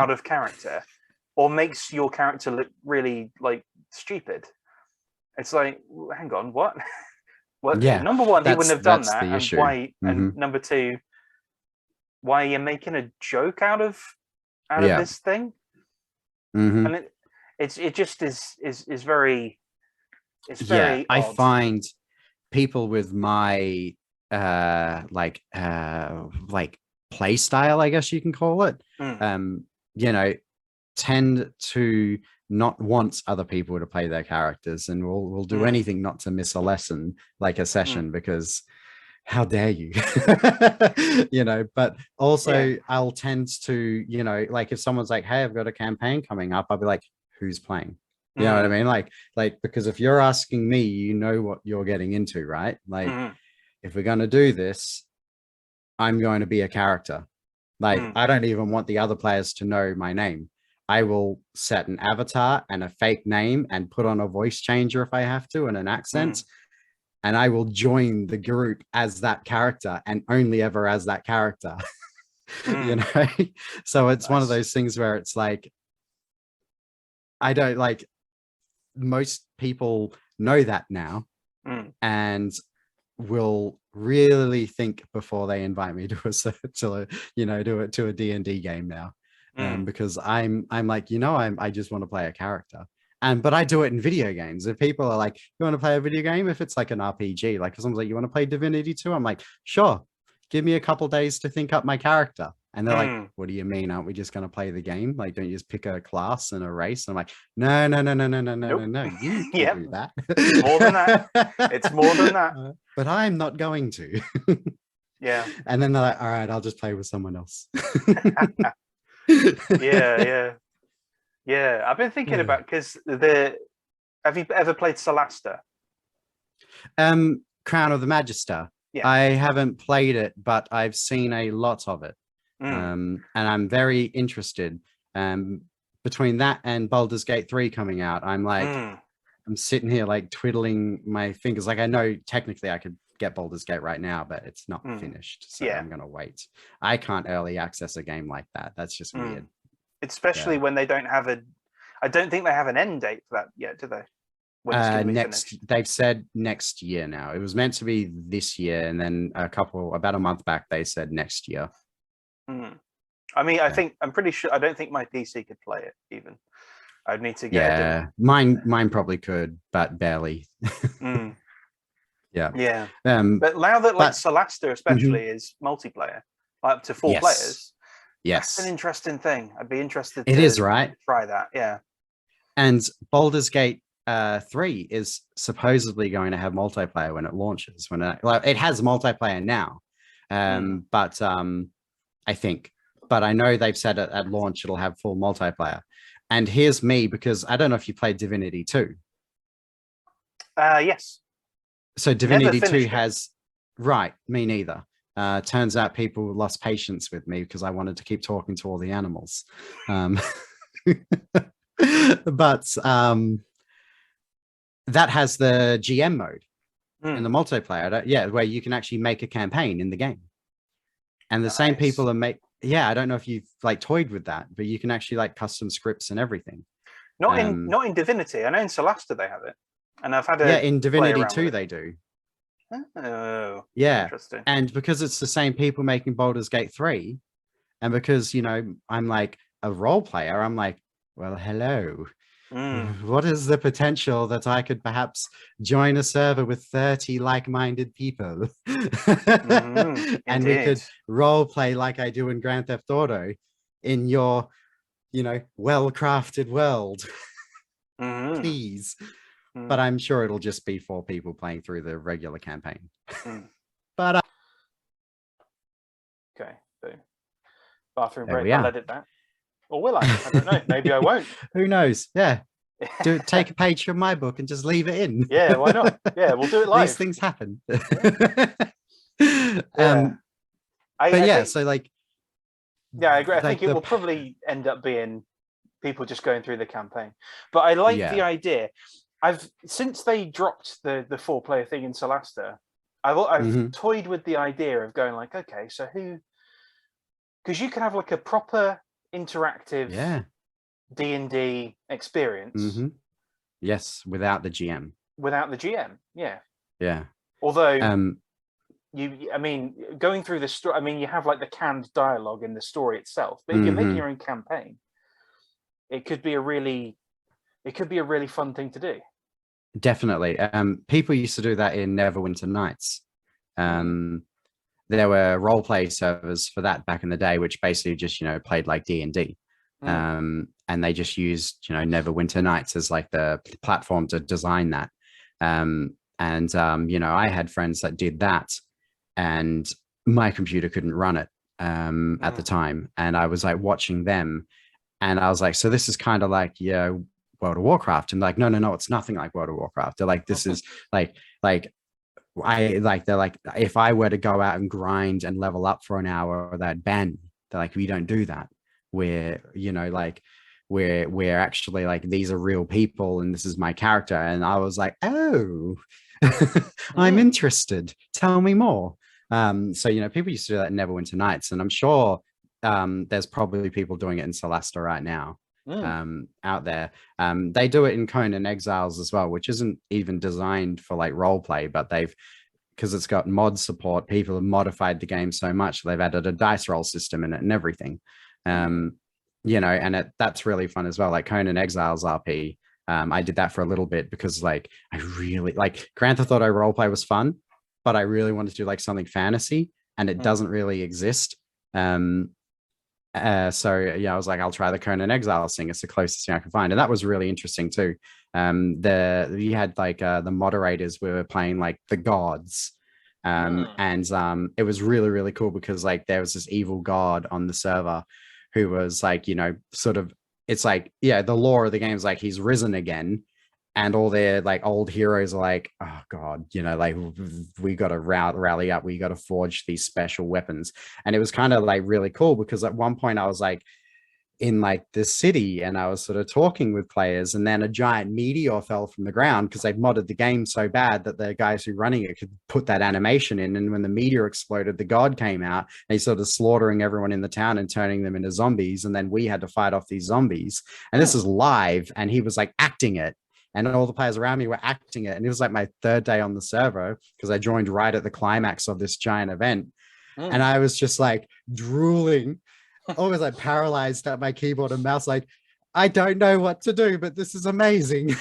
or makes your character look really like stupid, it's like, hang on, what? What? Yeah. Number one, he wouldn't have done that, and issue. Why? And number two, why are you making a joke out of this thing? And it just is very. It's very. I find people with my like play style, I guess you can call it, you know, tend to not want other people to play their characters, and we'll do anything not to miss a lesson, like a session, because how dare you? You know, but also I'll tend to, you know, like if someone's like, hey, I've got a campaign coming up, I'll be like, who's playing? You know what I mean? Like, because if you're asking me, you know what you're getting into, right? Like, if we're going to do this, I'm going to be a character. Like, I don't even want the other players to know my name. I will set an avatar and a fake name and put on a voice changer if I have to and an accent. And I will join the group as that character and only ever as that character. You know? So it's one of those things where it's like, I don't like, most people know that now and will really think before they invite me to a D&D game now. Because I'm like, I just want to play a character. But I do it in video games. If people are like, you want to play a video game? If it's like an RPG, like if someone's like, you want to play Divinity 2? I'm like, sure. Give me a couple days to think up my character. And they're like, what do you mean? Aren't we just going to play the game? Like, don't you just pick a class and a race? And I'm like, no. You can do that. It's more than that. It's more than that. But I'm not going to. Yeah. And then they're like, all right, I'll just play with someone else. Yeah. I've been thinking about, because have you ever played Solasta? Crown of the Magister. Yeah. I haven't played it, but I've seen a lot of it. And I'm very interested. Between that and Baldur's Gate 3 coming out, I'm like, I'm sitting here like twiddling my fingers. Like, I know technically I could get Baldur's Gate right now, but it's not finished. So I'm going to wait. I can't early access a game like that. That's just weird. Especially when they don't have I don't think they have an end date for that yet, do they? They've said next year now. It was meant to be this year, and then about a month back, they said next year. I mean, I'm pretty sure. I don't think my PC could play it even. I'd need to get. Yeah, mine probably could, but barely. Yeah. But now that Solasta especially is multiplayer, like up to 4 players. Yes, that's an interesting thing. I'd be interested. It is, right? Try that, yeah. And Baldur's Gate 3 is supposedly going to have multiplayer when it launches. It has multiplayer now, but I think. But I know they've said at launch it'll have full multiplayer. And here's me, because I don't know if you played Divinity 2. Yes. So Divinity 2 has... Right, me neither. Turns out people lost patience with me because I wanted to keep talking to all the animals. But that has the GM mode in the multiplayer. Where you can actually make a campaign in the game. And the same people are I don't know if you've like toyed with that, but you can actually like custom scripts and everything. Not in Divinity. I know in Solasta they have it. And I've had in Divinity 2 they do. Oh, yeah. Interesting. And because it's the same people making Baldur's Gate 3, and because I'm like a role player, I'm like, well, hello. What is the potential that I could perhaps join a server with 30 like-minded people? And we could role play like I do in Grand Theft Auto in your, well-crafted world. Please. But I'm sure it'll just be 4 people playing through the regular campaign. But okay, so bathroom break. I'll edit that, or will I don't know. Maybe I won't. Who knows? Yeah, take a page from my book and just leave it in. Yeah, why not? Yeah, we'll do it live. These things happen. So like, yeah, I agree. I think it will probably end up being people just going through the campaign. But I like the idea. Since they dropped the 4-player thing in Solasta, I've toyed with the idea of going like, okay, so because you can have like a proper interactive D&D experience. Yes, without the GM. Yeah. Although going through the story, you have like the canned dialogue in the story itself, but if you're making your own campaign, it could be a really fun thing to do. Definitely. People used to do that in Neverwinter Nights. There were role play servers for that back in the day, which basically just played like D&D. And they just used Neverwinter Nights as like the platform to design that. I had friends that did that, and my computer couldn't run it at the time, and I was like watching them, and I was like, so this is kind of like World of Warcraft. And like, no, it's nothing like World of Warcraft. They're like, this is like they're like, if I were to go out and grind and level up for an hour, that ban. They're like, we don't do that. We're, like we're actually like, these are real people and this is my character. And I was like, oh, I'm interested. Tell me more. So people used to do that in Neverwinter Nights, and I'm sure there's probably people doing it in Celesta right now. Out there. They do it in Conan Exiles as well, which isn't even designed for like role play, but because it's got mod support, people have modified the game so much they've added a dice roll system in it and everything. And that's really fun as well. Like Conan Exiles RP, I did that for a little bit because like I really like Grand Theft Auto roleplay was fun, but I really wanted to do like something fantasy, and it doesn't really exist. So I was like, I'll try the Conan Exiles thing. It's the closest thing I can find, and that was really interesting too. We had like the moderators, we were playing like the gods, and it was really, really cool because like there was this evil god on the server who was like, sort of, it's like, the lore of the game is like he's risen again, and all their like old heroes are like, oh god, like we got to rally up, we got to forge these special weapons. And it was kind of like really cool because at one point I was like in like this city and I was sort of talking with players, and then a giant meteor fell from the ground because they've modded the game so bad that the guys who running it could put that animation in. And when the meteor exploded, the god came out and he's sort of slaughtering everyone in the town and turning them into zombies. And then we had to fight off these zombies. And this is live, and he was like acting it. And all the players around me were acting it. And it was like my third day on the server because I joined right at the climax of this giant event. And I was just like drooling, almost like paralyzed at my keyboard and mouse. Like, I don't know what to do, but this is amazing.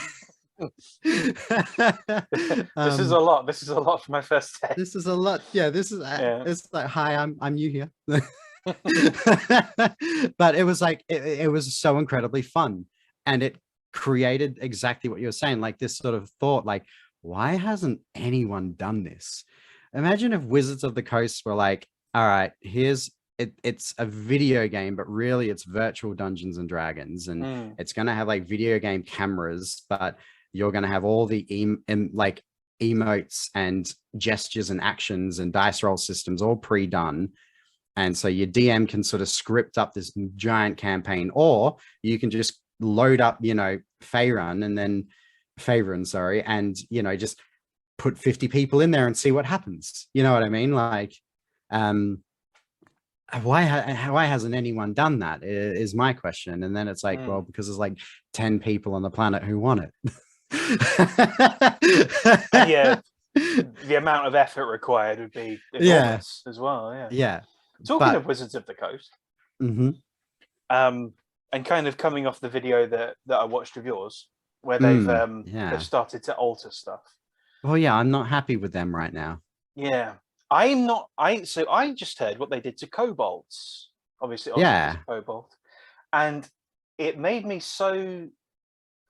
This is a lot. This is a lot for my first day. This is a lot. Yeah, this is, it's like, hi, I'm new here. But it was like, it was so incredibly fun. And it created exactly what you were saying, like this sort of thought, like, why hasn't anyone done this? Imagine if Wizards of the Coast were like, all right, here's it's a video game, but really it's virtual Dungeons and Dragons, and it's going to have like video game cameras, but you're going to have all the like emotes and gestures and actions and dice roll systems all pre-done. And so your DM can sort of script up this giant campaign, or you can just load up, Faerun and just put 50 people in there and see what happens. You know what I mean? Like, why hasn't anyone done that is my question. And then it's like, well, because there's like 10 people on the planet who want it. And the amount of effort required would be enormous as well. Talking of Wizards of the Coast, and kind of coming off the video that I watched of yours, where they've started to alter stuff. Well, I'm not happy with them right now. Yeah, I'm not. So I just heard what they did to kobolds. Obviously, kobold, and it made me so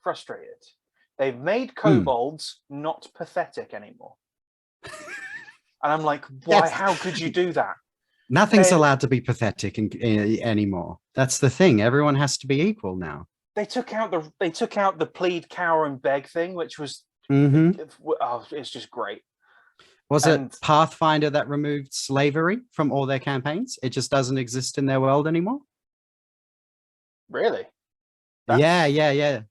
frustrated. They've made kobolds not pathetic anymore, and I'm like, why? Yes. How could you do that? Nothing's allowed to be pathetic anymore. That's the thing. Everyone has to be equal now. They took out the plead, cower, and beg thing, which was it's just great. Was it Pathfinder that removed slavery from all their campaigns? It just doesn't exist in their world anymore? Really? Yeah.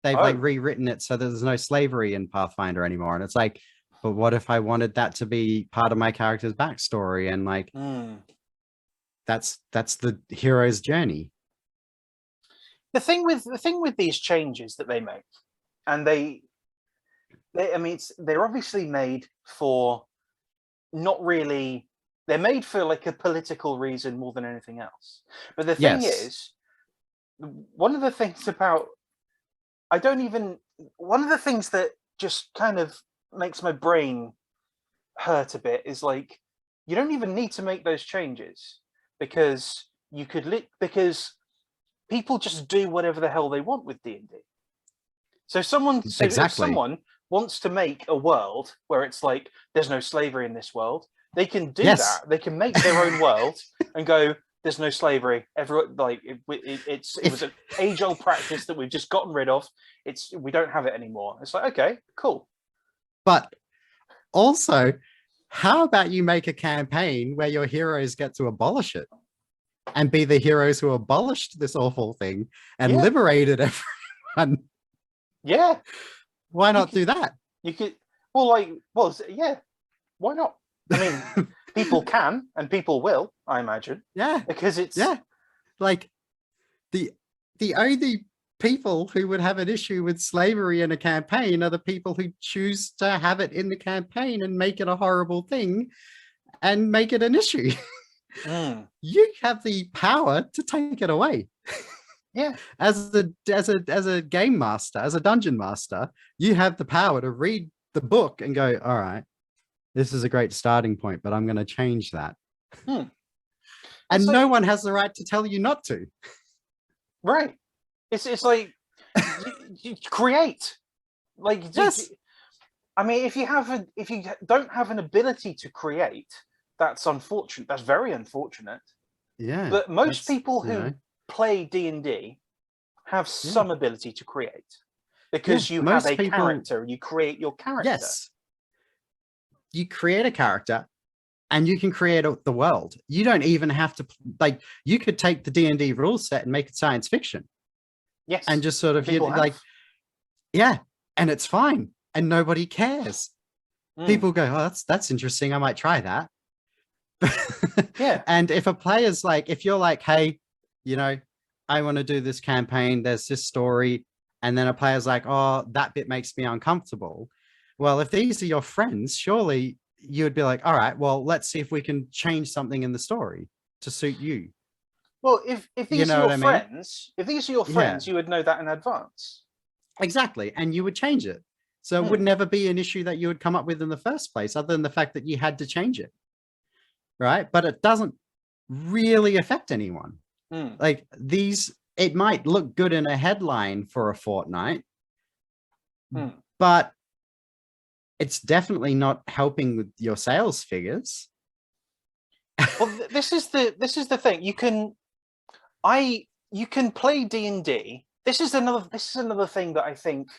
They've like rewritten it so there's no slavery in Pathfinder anymore. And it's like, but what if I wanted that to be part of my character's backstory? And like, that's the hero's journey. The thing with these changes that they make, and they're obviously made for not really. They're made for like a political reason more than anything else. But the thing is, one of the things that just kind of makes my brain hurt a bit is like, you don't even need to make those changes because because people just do whatever the hell they want with D&D. So if someone wants to make a world where it's like there's no slavery in this world, they can do that. They can make their own world and go, there's no slavery. Everyone, like it was an age-old practice that we've just gotten rid of. We don't have it anymore. It's like, okay, cool. But Also, how about you make a campaign where your heroes get to abolish it and be the heroes who abolished this awful thing and liberated everyone? Yeah. Why not do that? You could, yeah, why not? I mean, people can and people will, I imagine. Yeah. Because it's... Yeah. Like, the only people who would have an issue with slavery in a campaign are the people who choose to have it in the campaign and make it a horrible thing and make it an issue. You have the power to take it away. Yeah. As a game master, as a dungeon master, you have the power to read the book and go, all right, this is a great starting point, but I'm going to change that. And so, no one has the right to tell you not to. Right. It's like you create. Like, yes. I mean, if you don't have an ability to create, that's unfortunate. That's very unfortunate. Yeah. But most people who play D&D have some ability to create, because you have a character. You create your character. Yes. You create a character. And you can create the world. You don't even have to, like, you could take the D&D rule set and make it science fiction. Yes. And just sort of, yeah, and it's fine. And nobody cares. People go, oh, that's interesting. I might try that. Yeah. And if a player's like, if you're like, hey, you know, I want to do this campaign, there's this story. And then a player's like, oh, that bit makes me uncomfortable. Well, if these are your friends, surely you would be like, all right, well, let's see if we can change something in the story to suit you. Well, if these are your friends, if these are your friends, you would know that in advance. Exactly. And you would change it. So it would never be an issue that you would come up with in the first place, other than the fact that you had to change it. Right. But it doesn't really affect anyone. Like it might look good in a headline for a fortnight, but it's definitely not helping with your sales figures. Well, this is the thing. You can play D&D. This is another thing that I think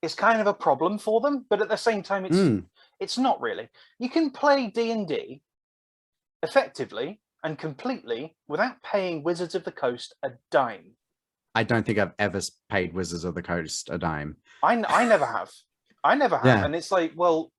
is kind of a problem for them, but at the same time, it's not really. You can play D&D effectively and completely without paying Wizards of the Coast a dime. I don't think I've ever paid Wizards of the Coast a dime. I never have. I never have. And it's like, well,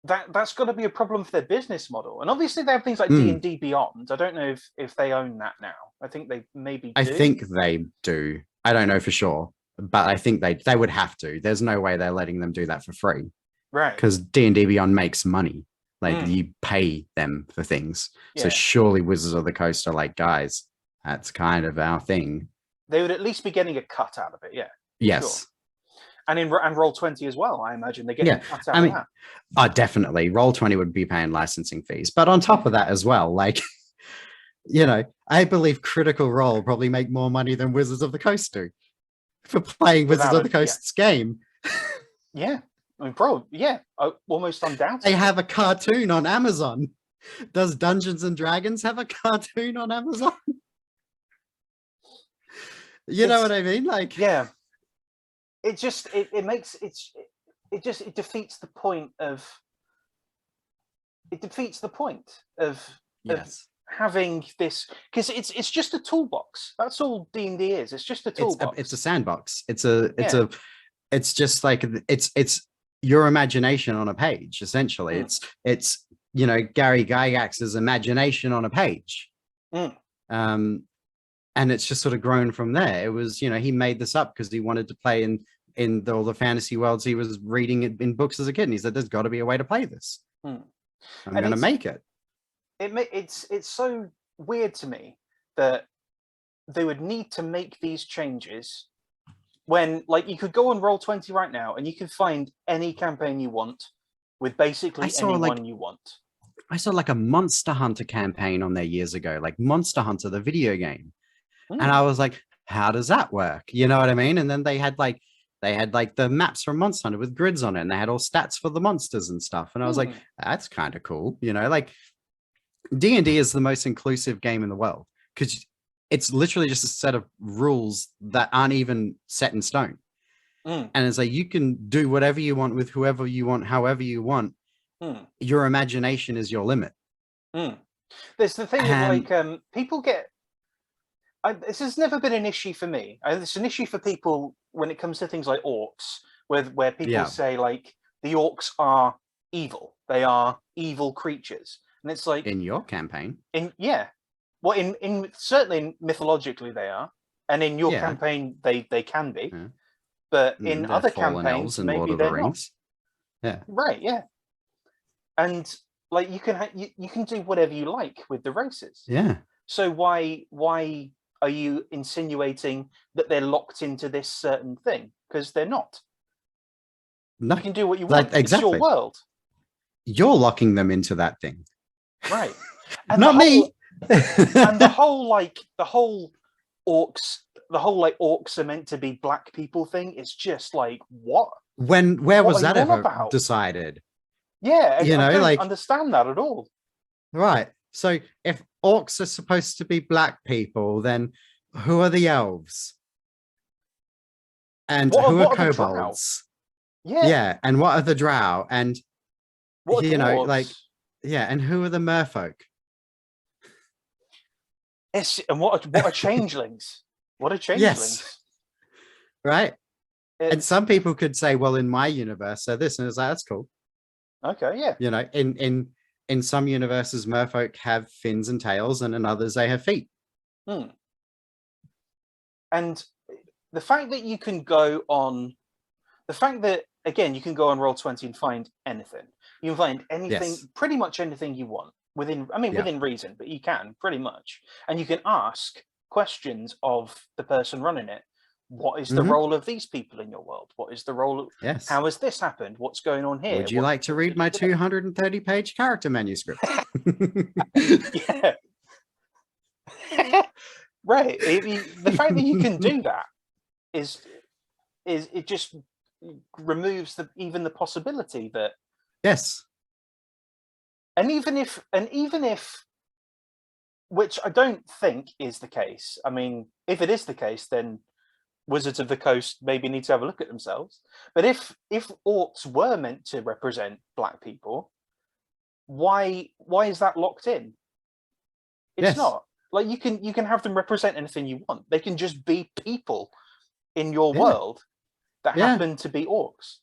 that's got to be a problem for their business model. And obviously they have things like D&D Beyond. I don't know if they own that now. I think they maybe do. I think they do. I don't know for sure, but I think they would have to. There's no way they're letting them do that for free. Right. Because D&D Beyond makes money. Like you pay them for things. So surely Wizards of the Coast are like, guys, that's kind of our thing. They would at least be getting a cut out of it. Yeah. Yes. Sure. And Roll20 as well, I imagine they get cut out of that. Oh, definitely. Roll20 would be paying licensing fees. But on top of that as well, like, you know, I believe Critical Role probably make more money than Wizards of the Coast do for playing Wizards of the Coast's game. Yeah. I mean, almost undoubtedly. They have a cartoon on Amazon. Does Dungeons and Dragons have a cartoon on Amazon? You know what I mean? Like, yeah. It just it defeats the point of having this, because it's just a toolbox. That's all D&D is. It's just a toolbox. It's a sandbox. It's just like it's your imagination on a page, essentially. It's you know, Gary Gygax's imagination on a page. And it's just sort of grown from there. It was, you know, he made this up because he wanted to play in all the fantasy worlds he was reading in books as a kid. And he said, there's got to be a way to play this. I'm going to make it. It's so weird to me that they would need to make these changes when, like, you could go on Roll20 right now and you can find any campaign you want with basically anyone you want. I saw like a Monster Hunter campaign on there years ago, like Monster Hunter, the video game. And I was like, how does that work? You know what I mean? And then they had like the maps from Monster Hunter with grids on it, and they had all stats for the monsters and stuff. And I was like, that's kind of cool. You know, like D&D is the most inclusive game in the world because it's literally just a set of rules that aren't even set in stone. And it's like, you can do whatever you want with whoever you want, however you want. your imagination is your limit. There's the thing of like people get. This has never been an issue for me. It's an issue for people when it comes to things like orcs, where people say like the orcs are evil. They are evil creatures, and it's like in your campaign. Well, in certainly mythologically they are, and in your campaign they can be, but in other campaigns maybe they're not. Yeah. Right. Yeah. And like you can do whatever you like with the races. Yeah. So why are you insinuating that they're locked into this certain thing? Because they're not. No, you can do what you want. Exactly. It's your world. You're locking them into that thing. Right. And not me. And the whole orcs, orcs are meant to be black people thing is just like, what? Where was that ever decided? Yeah, I don't understand that at all. Right. So if orcs are supposed to be black people, then who are the elves? And who are kobolds? Yeah. And what are the drow? And what you know, like, yeah, and who are the merfolk? Yes, and what are changelings? What are changelings? Yes. Right. And some people could say, well, in my universe, so this, and it's like, that's cool. Okay, yeah. You know, in some universes, merfolk have fins and tails, and in others they have feet. And the fact that you can go on, again, you can go on Roll20 and find anything. You can find anything, pretty much anything you want within reason, but you can pretty much. And you can ask questions of the person running it. What is the role of these people in your world? What is the role of, how has this happened? What's going on here? Would you like to read my 230-page character manuscript? Yeah. Right. The fact that you can do that is it just removes even the possibility that and even if which I don't think is the case. I mean, if it is the case, then Wizards of the Coast maybe need to have a look at themselves. But if orcs were meant to represent black people, why is that locked in? It's not. Like you can have them represent anything you want. They can just be people in your world that happen to be orcs.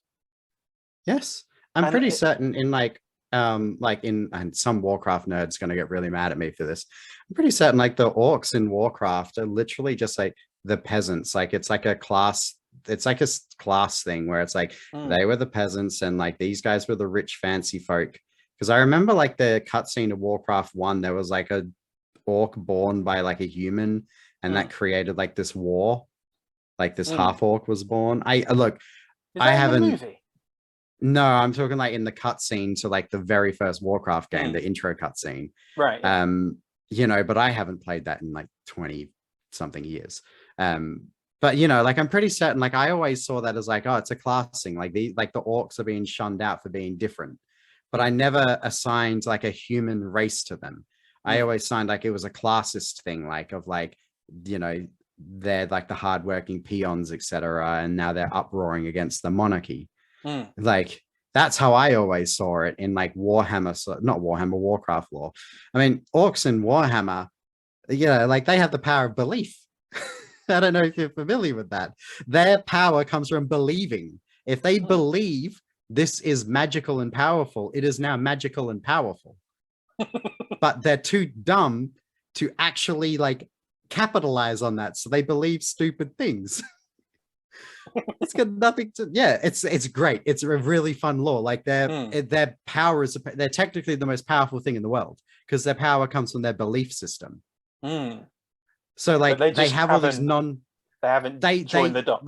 Yes. I'm pretty certain in and some Warcraft nerd's gonna get really mad at me for this. I'm pretty certain like the orcs in Warcraft are literally just like the peasants. Like it's like a class thing where it's like they were the peasants and like these guys were the rich fancy folk. Because I remember like the cutscene of Warcraft 1, there was like a orc born by like a human, and that created like this war. Like this half orc was born. I haven't. In the movie? No, I'm talking like in the cutscene to like the very first Warcraft game, the intro cutscene. Right. You know, but I haven't played that in like 20 something years. But you know, like I'm pretty certain, like I always saw that as like, oh, it's a class thing. Like the orcs are being shunned out for being different. But I never assigned like a human race to them. I always signed like it was a classist thing, like of like, you know, they're like the hardworking peons, etc. And now they're uproaring against the monarchy. Like that's how I always saw it in like Warcraft lore. I mean, orcs in Warhammer, you know, like they have the power of belief. I don't know if you're familiar with that. Their power comes from believing. If they believe this is magical and powerful, it is now magical and powerful. But they're too dumb to actually like capitalize on that, so they believe stupid things. It's got nothing to it's great. It's a really fun lore. Like their power is they're technically the most powerful thing in the world because their power comes from their belief system. So like they have all these they joined the dots.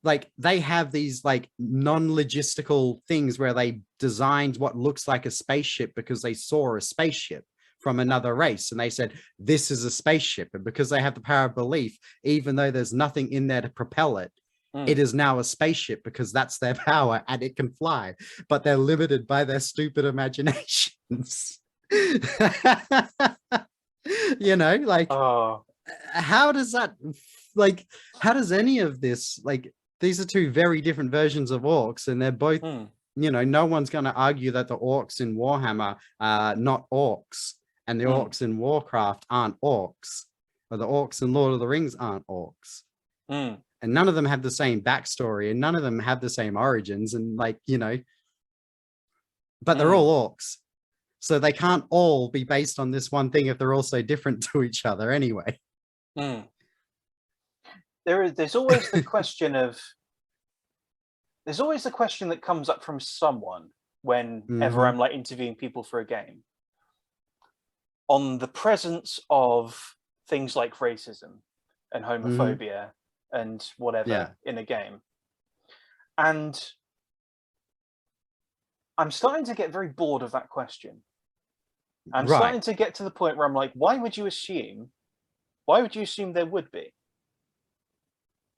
Like they have these like non-logistical things where they designed what looks like a spaceship because they saw a spaceship from another race and they said this is a spaceship, and because they have the power of belief, even though there's nothing in there to propel it, it is now a spaceship because that's their power and it can fly, but they're limited by their stupid imaginations. You know, like how does any of this, like these are two very different versions of orcs and they're both no one's going to argue that the orcs in Warhammer are not orcs, and the orcs in Warcraft aren't orcs, or the orcs in Lord of the Rings aren't orcs. And none of them have the same backstory, and none of them have the same origins, and but they're all orcs. So they can't all be based on this one thing if they're all so different to each other anyway. There's always the question of, there's always the question that comes up from someone whenever I'm like interviewing people for a game, on the presence of things like racism and homophobia and whatever in a game. And I'm starting to get very bored of that question. I'm starting to get to the point where I'm like, why would you assume there would be?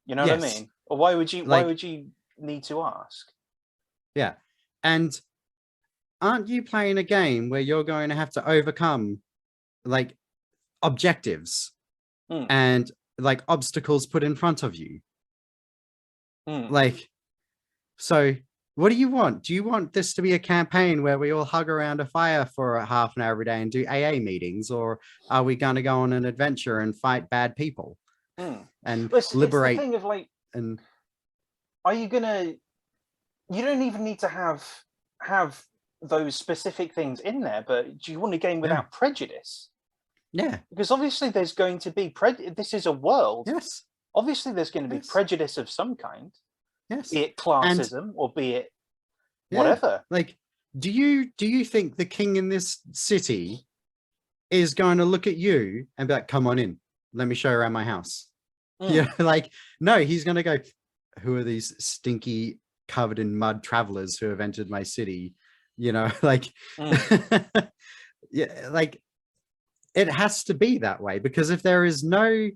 You know what I mean? Or why would you need to ask? Yeah. And aren't you playing a game where you're going to have to overcome like objectives and like obstacles put in front of you? Like, so what do you want? Do you want this to be a campaign where we all hug around a fire for a half an hour every day and do AA meetings? Or are we going to go on an adventure and fight bad people and liberate? It's the thing of like, and are you gonna? You don't even need to have those specific things in there, but do you want a game without prejudice? Yeah, because obviously there's going to be this is a world. Yes. Obviously, there's going to be prejudice of some kind. Yes. Be it classism or be it whatever. Like, do you think the king in this city is going to look at you and be like, come on in, let me show you around my house? Yeah, like, no, he's going to go, who are these stinky, covered in mud travelers who have entered my city? Like, yeah, like, it has to be that way, because if there is no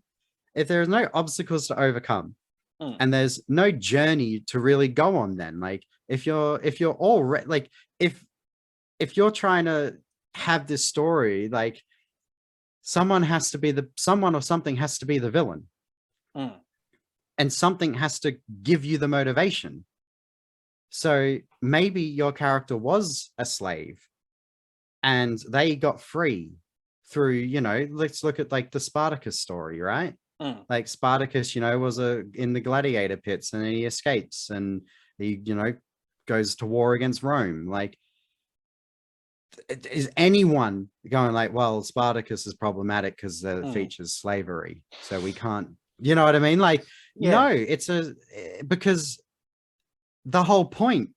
obstacles to overcome, and there's no journey to really go on, then like if you're already like if you're trying to have this story, like someone or something has to be the villain, and something has to give you the motivation. So maybe your character was a slave and they got free through, let's look at like the Spartacus story, right? Like Spartacus, was in the gladiator pits, and then he escapes and he, goes to war against Rome. Like, is anyone going like, well, Spartacus is problematic because it features slavery, so we can't, you know what I mean? Like, no, it's because the whole point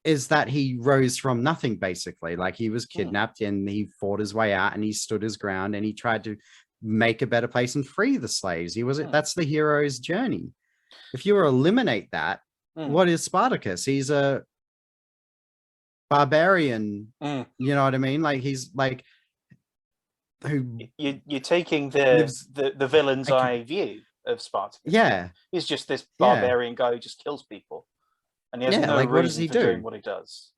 is that he rose from nothing, basically. Like, he was kidnapped and he fought his way out and he stood his ground and he tried to make a better place and free the slaves. That's the hero's journey. If you eliminate that, what is Spartacus? He's a barbarian. You know what I mean? Like, he's like, who you're taking the villain's eye view of Spartacus. Yeah, he's just this barbarian guy who just kills people, and he has no like, reason what does he for do? doing what he does.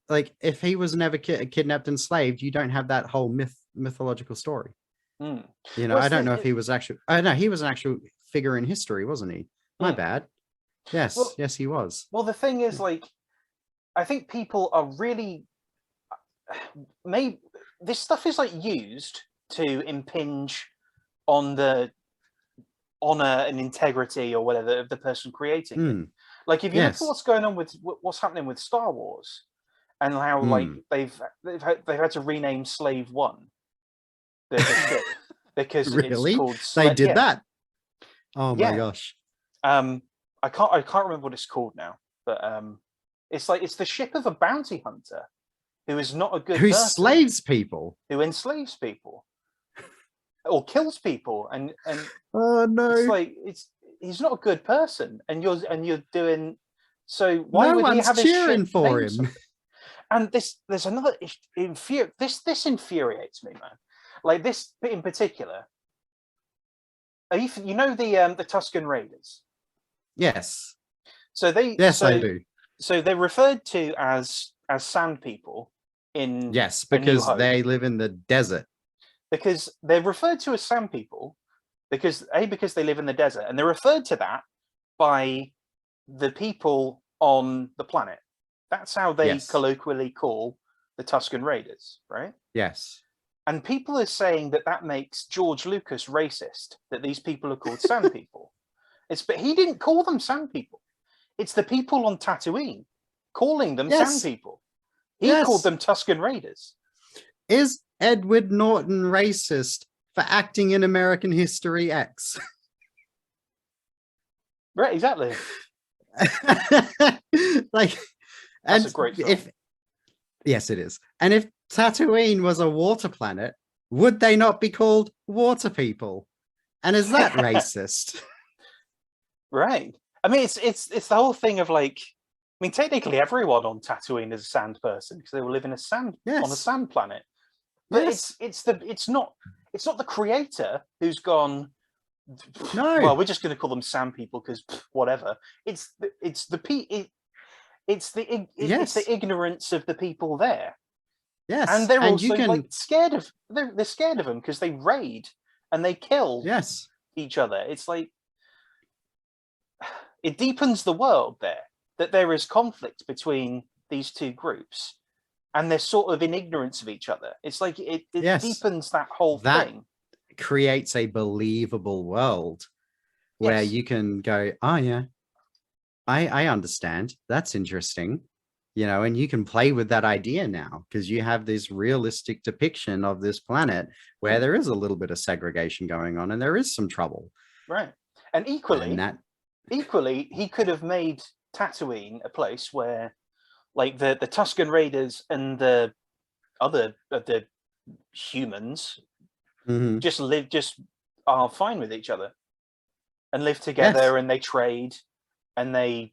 Like if he was never kidnapped and enslaved, you don't have that whole mythological story. I don't know if he was actually. No, he was an actual figure in history, wasn't he? My bad. Yes, yes, he was. Well, the thing is, like, I think people are really this stuff is like used to impinge on the honor and integrity or whatever of the person creating it. Like, if you look at what's going on with what's happening with Star Wars, and how like they've had to rename Slave One the ship because really? It's called they did that. Oh my gosh. I can't remember what it's called now, but it's like, it's the ship of a bounty hunter who is not a good person, who enslaves people or kills people, and oh no, it's like, he's not a good person, and you're doing so. Why would he have cheering his for him? Something? And there's another this infuriates me, man. Like, this bit in particular. You the Tuscan Raiders? Yes. So I do. So they're referred to as sand people in because they live in the desert. Because they're referred to as sand people because they live in the desert, and they're referred to that by the people on the planet. That's how they Yes. colloquially call the Tusken Raiders, right? Yes. And people are saying that that makes George Lucas racist, that these people are called Sand People. But he didn't call them Sand People. It's the people on Tatooine calling them Sand People. He called them Tusken Raiders. Is Edward Norton racist for acting in American History X? Right, exactly. Like, that's a great film. Yes, it is. And if Tatooine was a water planet, would they not be called water people? And is that racist? Right. I mean, it's the whole thing of like, I mean, technically everyone on Tatooine is a sand person because they will live in a sand on a sand planet. But it's not the creator who's gone. No. Well, we're just going to call them sand people because whatever. It's the ignorance of the people there. Yes, and they're also like scared of they're scared of them because they raid and they kill each other. It's like it deepens the world there that there is conflict between these two groups, and they're sort of in ignorance of each other. It's like it deepens that whole thing. Creates a believable world where you can go, oh yeah, I understand. That's interesting. You know, and you can play with that idea now because you have this realistic depiction of this planet where there is a little bit of segregation going on and there is some trouble. Right. And equally, he could have made Tatooine a place where like the Tusken Raiders and the other the humans just are fine with each other and live together and they trade and they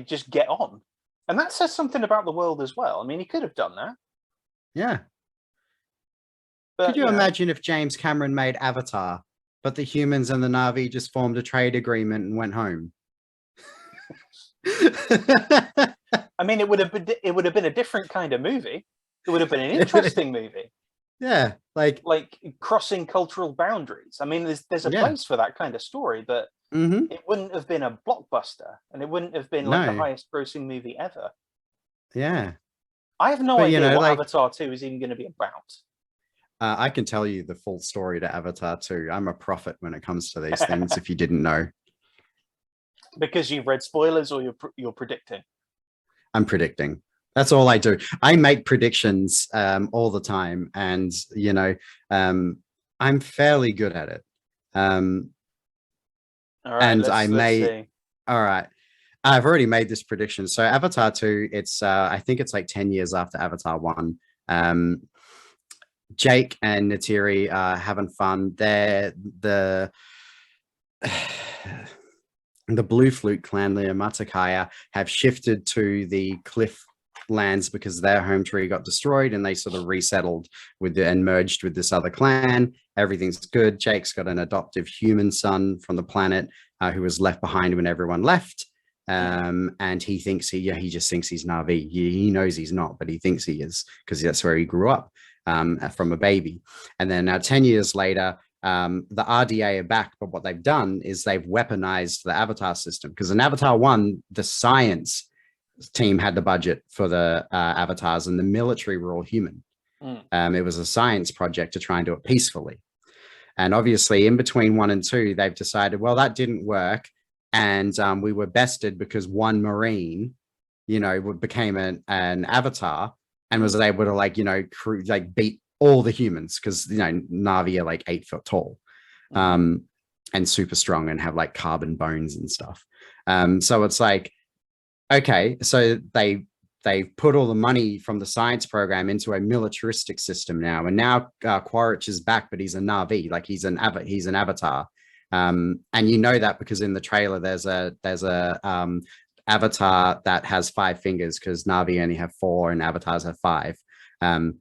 just get on. And that says something about the world as well. I mean, he could have done that. Yeah. But, could you imagine if James Cameron made Avatar, but the humans and the Na'vi just formed a trade agreement and went home? I mean, it would have been a different kind of movie. It would have been an interesting movie. Yeah, like crossing cultural boundaries. I mean, there's a place for that kind of story, but it wouldn't have been a blockbuster, and it wouldn't have been like the highest grossing movie ever. Yeah, I have no idea what Avatar 2 is even going to be about. I can tell you the full story to Avatar 2. I'm a prophet when it comes to these things. If you didn't know, because you've read spoilers, or you're predicting. I'm predicting. That's all I do. I make predictions all the time, and you know, I'm fairly good at it. All right, and let's all right. I've already made this prediction. So Avatar 2, it's I think it's like 10 years after Avatar 1. Jake and Neytiri are having fun. They're the Blue Flute clan, the Matakaya, have shifted to the cliff lands because their home tree got destroyed, and they sort of resettled and merged with this other clan. Everything's good. Jake's got an adoptive human son from the planet who was left behind when everyone left. And he thinks he just thinks he's Na'vi. He knows he's not, but he thinks he is because that's where he grew up from a baby. And then 10 years later, the RDA are back, but what they've done is they've weaponized the Avatar system, because in Avatar 1, the science team had the budget for the avatars and the military were all human. It was a science project to try and do it peacefully. And obviously in between 1 and 2, they've decided, well, that didn't work. And we were bested because one Marine, became an avatar and was able to beat all the humans, because, Na'vi are like 8 foot tall and super strong and have like carbon bones and stuff. So it's like, okay, so they put all the money from the science program into a militaristic system now, and now Quaritch is back, but he's a Na'vi, like he's an avatar, and that because in the trailer there's a avatar that has 5 fingers, because Na'vi only have 4 and avatars have 5, and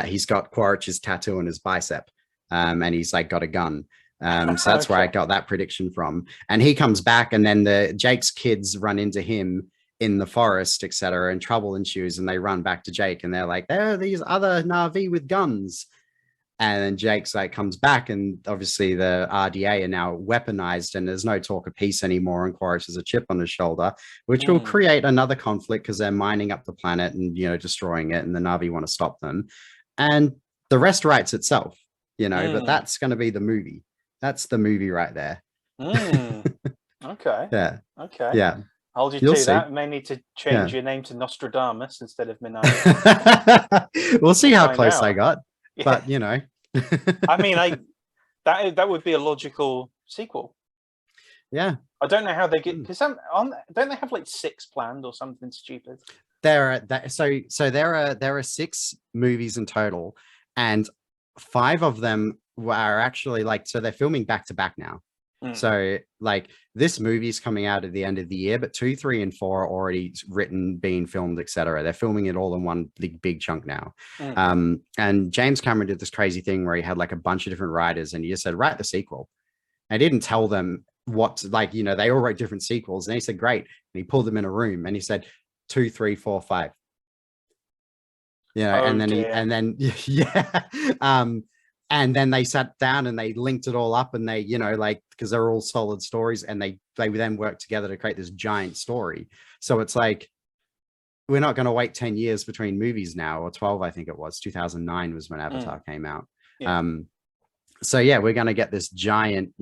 he's got Quaritch's tattoo on his bicep, and he's like got a gun. So that's where I got that prediction from. And he comes back, and then Jake's kids run into him in the forest, etc., and trouble ensues, and they run back to Jake, and they're like, there are these other Na'vi with guns. And then Jake's like comes back, and obviously the RDA are now weaponized, and there's no talk of peace anymore. And Quaritch has a chip on his shoulder, which will create another conflict because they're mining up the planet and destroying it, and the Na'vi want to stop them. And the rest writes itself, but that's going to be the movie. That's the movie right there. Okay. Yeah. Okay. Yeah. Hold you You'll to see. that. May need to change your name to Nostradamus instead of Mineya. We'll see how close out. I got. Yeah. But I mean, that would be a logical sequel. Yeah. I don't know how they get, because don't they have like 6 planned or something stupid? There are 6 movies in total, and 5 of them are actually so they're filming back to back now. So like this movie's coming out at the end of the year, but 2, 3, and 4 are already written, being filmed, etc. They're filming it all in one big chunk now. And James Cameron did this crazy thing where he had like a bunch of different writers, and he just said, write the sequel. I didn't tell them what, they all wrote different sequels, and he said, great. And he pulled them in a room and he said 2, 3, 4, 5. And then and then they sat down and they linked it all up, and they, because they're all solid stories, and they then worked together to create this giant story. So it's like, we're not going to wait 10 years between movies now, or 12, I think it was. 2009 was when Avatar came out. Yeah. So yeah, we're going to get this giant,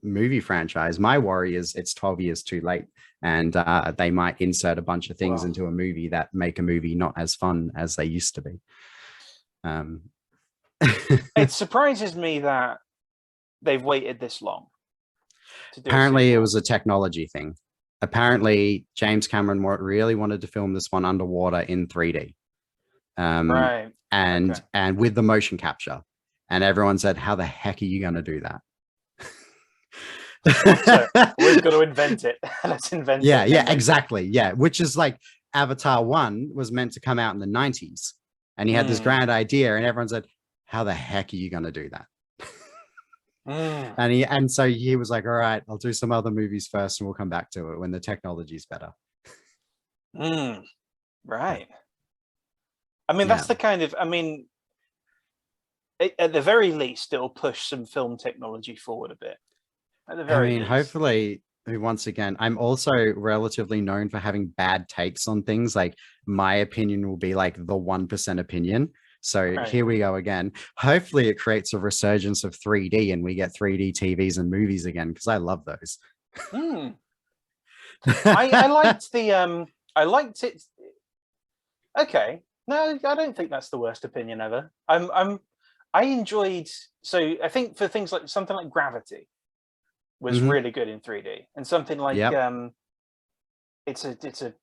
movie franchise. My worry is it's 12 years too late, and they might insert a bunch of things into a movie that make a movie not as fun as they used to be. It surprises me that they've waited this long to do. Apparently it was a technology thing. Apparently James Cameron really wanted to film this one underwater in 3D, right, and with the motion capture, and everyone said, how the heck are you going to do that? So we've got to invent it. Let's invent it. Yeah, exactly. Yeah, which is like Avatar 1 was meant to come out in the 90s, and he had this grand idea, and everyone said, how the heck are you going to do that? And so he was like, all right, I'll do some other movies first, and we'll come back to it when the technology's better. Right. I mean, that's the kind of, at the very least, it'll push some film technology forward a bit. At the very least. Hopefully, once again, I'm also relatively known for having bad takes on things. Like, my opinion will be like the 1% opinion. So here we go again. Hopefully it creates a resurgence of 3D, and we get 3D TVs and movies again, because I love those. I liked it. Okay. No, I don't think that's the worst opinion ever. I enjoyed, so I think for things like something like Gravity was really good in 3D, and something like it's a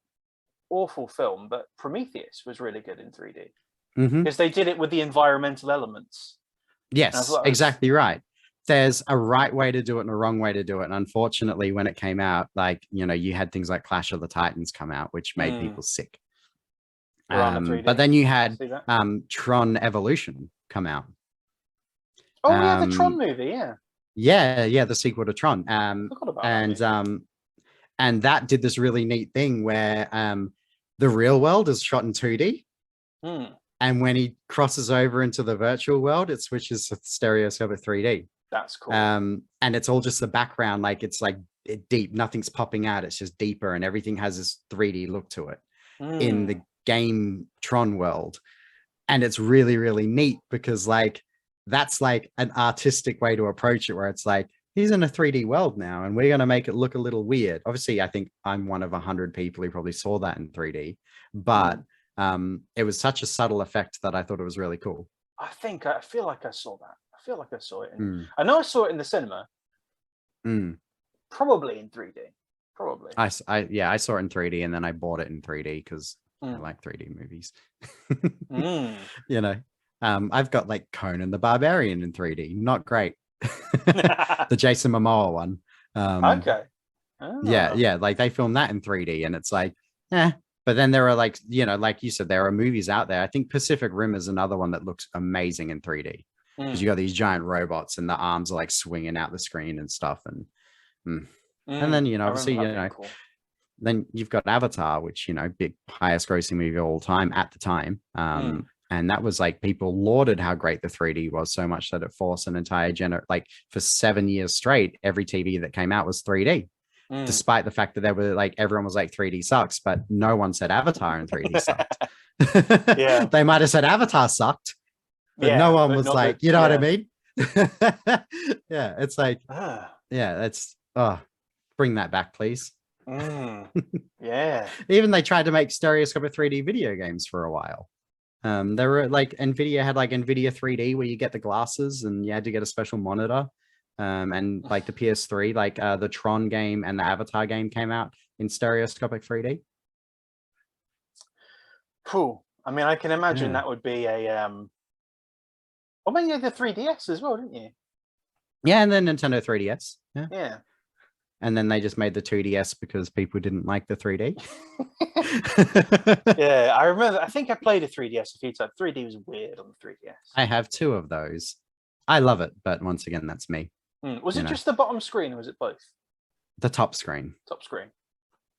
awful film, but Prometheus was really good in 3D. Because they did it with the environmental elements. Yes, exactly right. There's a right way to do it and a wrong way to do it. And unfortunately, when it came out, you had things like Clash of the Titans come out, which made people sick. But then you had Tron Evolution come out. Oh, yeah, the Tron movie, Yeah, the sequel to Tron. And that did this really neat thing where the real world is shot in 2D. And when he crosses over into the virtual world, it switches to stereoscopic 3D. That's cool. And it's all just the background, it's deep. Nothing's popping out. It's just deeper, and everything has this 3D look to it in the game Tron world. And it's really, really neat, because that's like an artistic way to approach it, where it's like, he's in a 3D world now, and we're going to make it look a little weird. Obviously, I think I'm one of 100 people who probably saw that in 3D, but it was such a subtle effect that I thought it was really cool. I feel like I saw that. I feel like I saw it. I know I saw it in the cinema. Probably in 3D. Probably. I saw it in 3D, and then I bought it in 3D because I like 3D movies. I've got like Conan the Barbarian in 3D. Not great. The Jason Momoa one. Okay. Oh. Yeah. Like they filmed that in 3D, and it's like, But then there are like you said, there are movies out there. I think Pacific Rim is another one that looks amazing in 3D, because you got these giant robots, and the arms are like swinging out the screen and stuff. And then, obviously, cool. Then you've got Avatar, which, big highest grossing movie of all time at the time. And that was like, people lauded how great the 3D was, so much that it forced an entire like for 7 years straight, every TV that came out was 3D. Despite the fact that they were like, everyone was like 3D sucks, but no one said Avatar in 3D sucked. Yeah. They might have said Avatar sucked, but no one was like, you know what I mean? Yeah, it's like, yeah, that's bring that back, please. Yeah. Even they tried to make stereoscopic 3D video games for a while. There were like, Nvidia had like Nvidia 3D where you get the glasses and you had to get a special monitor. And like the PS3, like the Tron game and the Avatar game came out in stereoscopic 3D. Cool. I mean, I can imagine that would be a I mean, you had the 3DS as well, didn't you? Yeah, and then Nintendo 3DS. Yeah. And then they just made the 2DS because people didn't like the 3D. Yeah, I remember. I think I played a 3DS a few times. 3D was weird on the 3DS. I have 2 of those. I love it, but once again, that's me. Was it just the bottom screen, or was it both? The top screen. Top screen.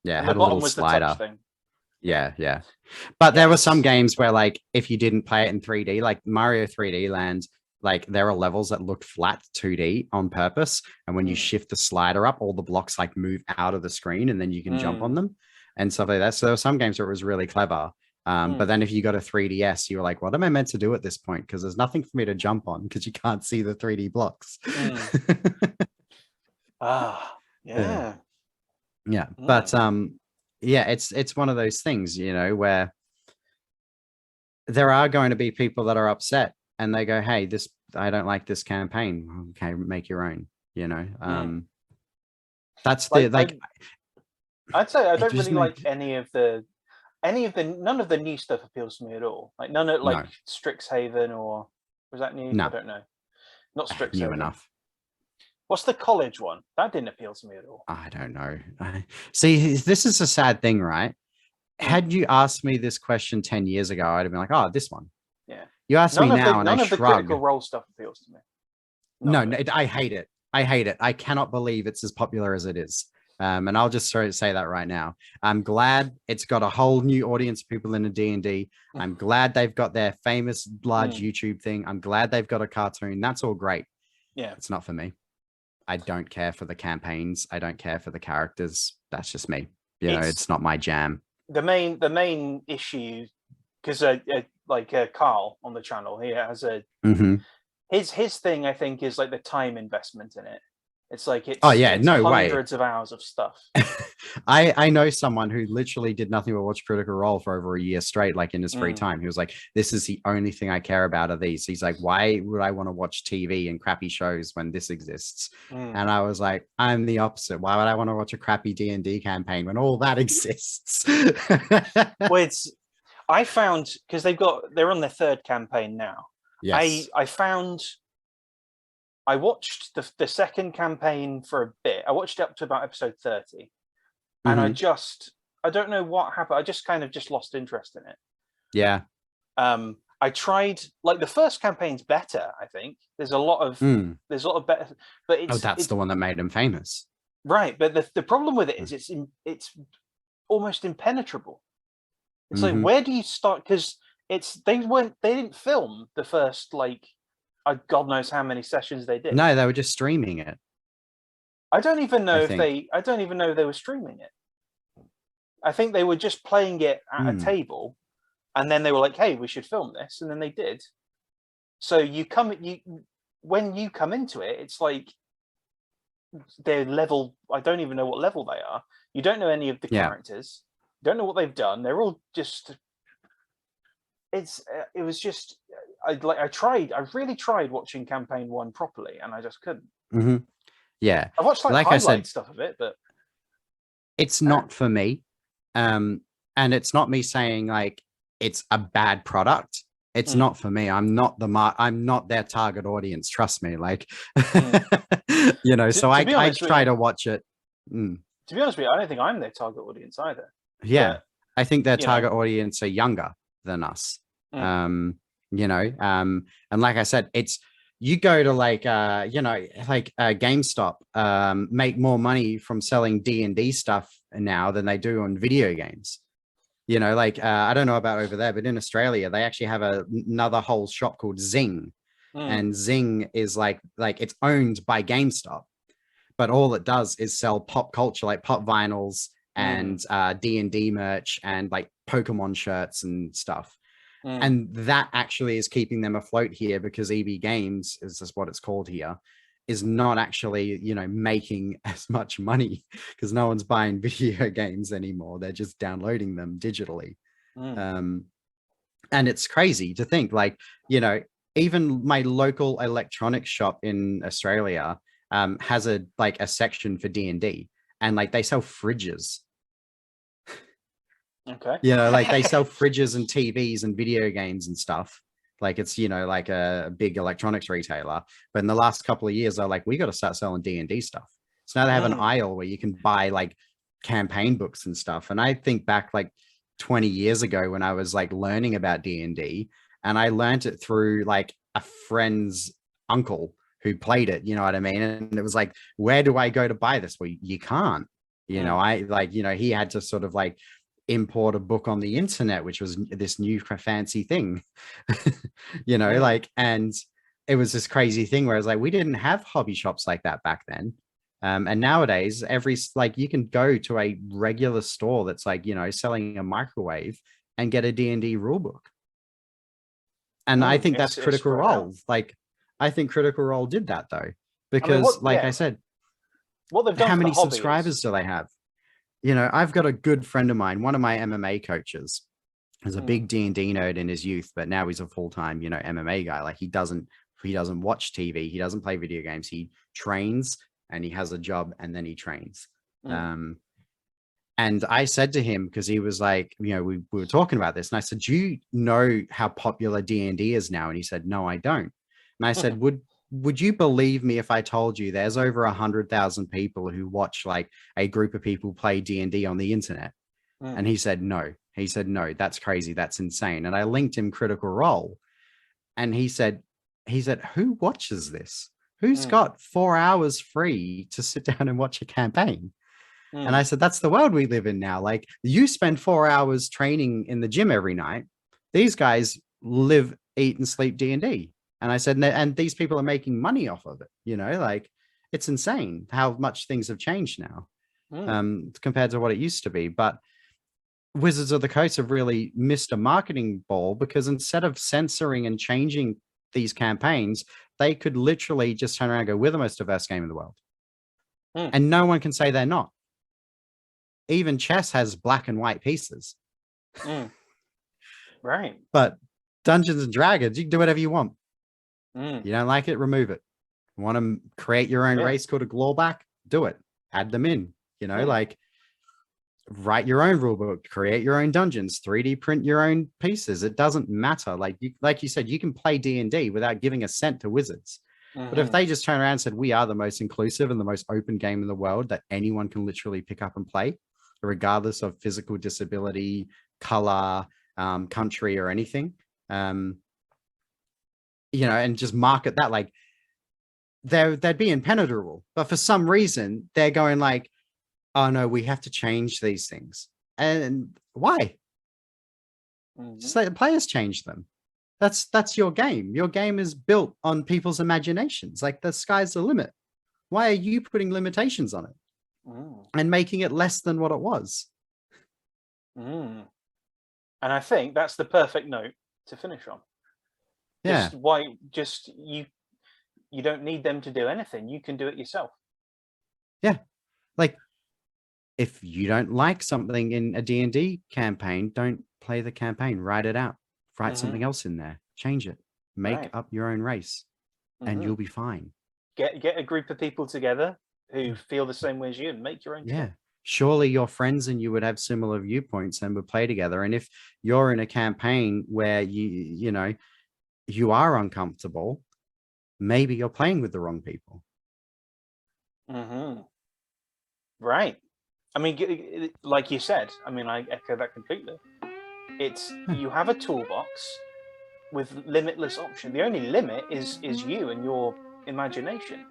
Yeah, and it had a little slider. Thing. Yeah, yeah. But there were some games where, like, if you didn't play it in 3D, like Mario 3D Land, like there are levels that look flat 2D on purpose. And when you shift the slider up, all the blocks like move out of the screen and then you can jump on them and stuff like that. So there were some games where it was really clever. But then if you got a 3DS, you were like, what am I meant to do at this point? Because there's nothing for me to jump on because you can't see the 3D blocks. Yeah. Yeah. But yeah, it's one of those things, you know, where there are going to be people that are upset and they go, hey, this, I don't like this campaign. Okay, make your own, you know. That's the like I'd say I don't really like any of the none of the new stuff appeals to me at all. Like none of like Strixhaven, or was that new? No. I don't know. Not Strixhaven. New enough. What's the college one? That didn't appeal to me at all. I don't know. See, this is a sad thing, right? Had you asked me this question 10 years ago, I'd have been like, oh, this one. Yeah. You asked me now and I shrug. None of the Critical Role stuff appeals to me. No, I hate it. I hate it. I cannot believe it's as popular as it is. And I'll just say that right now. I'm glad it's got a whole new audience of people in the D&D. I'm glad they've got their famous large YouTube thing. I'm glad they've got a cartoon. That's all great. Yeah. It's not for me. I don't care for the campaigns. I don't care for the characters. That's just me. You know, it's not my jam. The main issue, because like Carl on the channel, he has a his thing, I think, is like the time investment in it. It's like it's hundreds of hours of stuff. I know someone who literally did nothing but watch Critical Role for over a year straight, like in his free time. He was like, this is the only thing I care about are these. He's like, why would I want to watch TV and crappy shows when this exists? And I was like, I'm the opposite. Why would I want to watch a crappy D&D campaign when all that exists? Well, I found, because they're on their 3rd campaign now. Yes. I watched the 2nd campaign for a bit. I watched it up to about episode 30. And I don't know what happened. I just kind of lost interest in it. Yeah. I tried, like the first campaign's better, I think. There's a lot of better, but that's the one that made him famous. Right. But the problem with it is it's almost impenetrable. It's like, where do you start? Because they didn't film the first, like, God knows how many sessions they did. No, they were just streaming it. I don't even know if they were streaming it. I think they were just playing it at a table, and then they were like, "Hey, we should film this," and then they did. So when you come into it, it's like their level. I don't even know what level they are. You don't know any of the characters. You don't know what they've done. They're all just. It was just. I really tried watching campaign 1 properly, and I just couldn't. Yeah, I watched like I said, stuff of it, but it's not for me. And it's not me saying like it's a bad product. It's not for me. I'm not their target audience. Trust me. Like, you know. So I try to watch it. To be honest with you, I don't think I'm their target audience either. Yeah, I think their target audience are younger than us. You know, and like I said, you go to like you know, like GameStop make more money from selling D&D stuff now than they do on video games. You know, like I don't know about over there, but in Australia, they actually have another whole shop called Zing, and Zing is like it's owned by GameStop, but all it does is sell pop culture, like pop vinyls and D&D merch and like Pokemon shirts and stuff. And that actually is keeping them afloat here, because EB Games is just what it's called here, is not actually, you know, making as much money because no one's buying video games anymore. They're just downloading them digitally. And it's crazy to think, like, you know, even my local electronics shop in Australia has a section for D&D, and like they sell fridges. Okay. You know, like they sell fridges and TVs and video games and stuff. Like it's, you know, like a big electronics retailer. But in the last couple of years, they're like, we got to start selling D&D stuff. So now they have an aisle where you can buy like campaign books and stuff. And I think back like 20 years ago when I was like learning about D&D, and I learned it through like a friend's uncle who played it, you know what I mean? And it was like, where do I go to buy this? Well, you can't, you know, I like, you know, he had to sort of like import a book on the internet, which was this new fancy thing, you know, like, and it was this crazy thing where it's like, we didn't have hobby shops like that back then. And nowadays, like you can go to a regular store that's like, you know, selling a microwave and get a D&D rule book. And I think that's Critical Role. Like, I think Critical Role did that though, because I said, what they've done, how many subscribers do they have? You know, I've got a good friend of mine, one of my MMA coaches, is a big D&D nerd in his youth, but now he's a full-time, you know, MMA guy. Like he doesn't watch TV, he doesn't play video games, he trains and he has a job and then he trains. And I said to him, because he was like, you know, we were talking about this, and I said, do you know how popular D&D is now? And he said, no, I don't. And I said, would you believe me if I told you there's over 100,000 people who watch like a group of people play D&D on the internet? And he said, no. He said, no, that's crazy. That's insane. And I linked him Critical Role. And he said, who watches this? Who's got 4 hours free to sit down and watch a campaign? And I said, that's the world we live in now. Like you spend 4 hours training in the gym every night. These guys live, eat and sleep D&D. And I said, and these people are making money off of it. You know, like it's insane how much things have changed now compared to what it used to be. But Wizards of the Coast have really missed a marketing ball, because instead of censoring and changing these campaigns, they could literally just turn around and go, we're the most diverse game in the world. And no one can say they're not. Even chess has black and white pieces. Right. But Dungeons and Dragons, you can do whatever you want. You don't like it, remove it. You want to create your own race called a Glorback? Do it. Add them in. You know, like write your own rule book, create your own dungeons, 3D print your own pieces. It doesn't matter. Like you said, you can play D&D without giving a cent to Wizards. But if they just turn around and said, we are the most inclusive and the most open game in the world that anyone can literally pick up and play, regardless of physical disability, color, country, or anything, you know, and just market that, like they'd be impenetrable. But for some reason, they're going like, oh no, we have to change these things. And why? Just let the players change them. That's your game. Your game is built on people's imaginations. Like the sky's the limit. Why are you putting limitations on it and making it less than what it was? And I think that's the perfect note to finish on. Yeah. You don't need them to do anything. You can do it yourself. Yeah. Like if you don't like something in a D&D campaign, don't play the campaign, write it out, write something else in there, change it, make up your own race, and you'll be fine. Get a group of people together who feel the same way as you and make your own team. Surely your friends and you would have similar viewpoints and would play together. And if you're in a campaign where you know, you are uncomfortable, maybe you're playing with the wrong people. Right. I mean, like you said, I mean, I echo that completely. It's you have a toolbox with limitless option. The only limit is you and your imagination.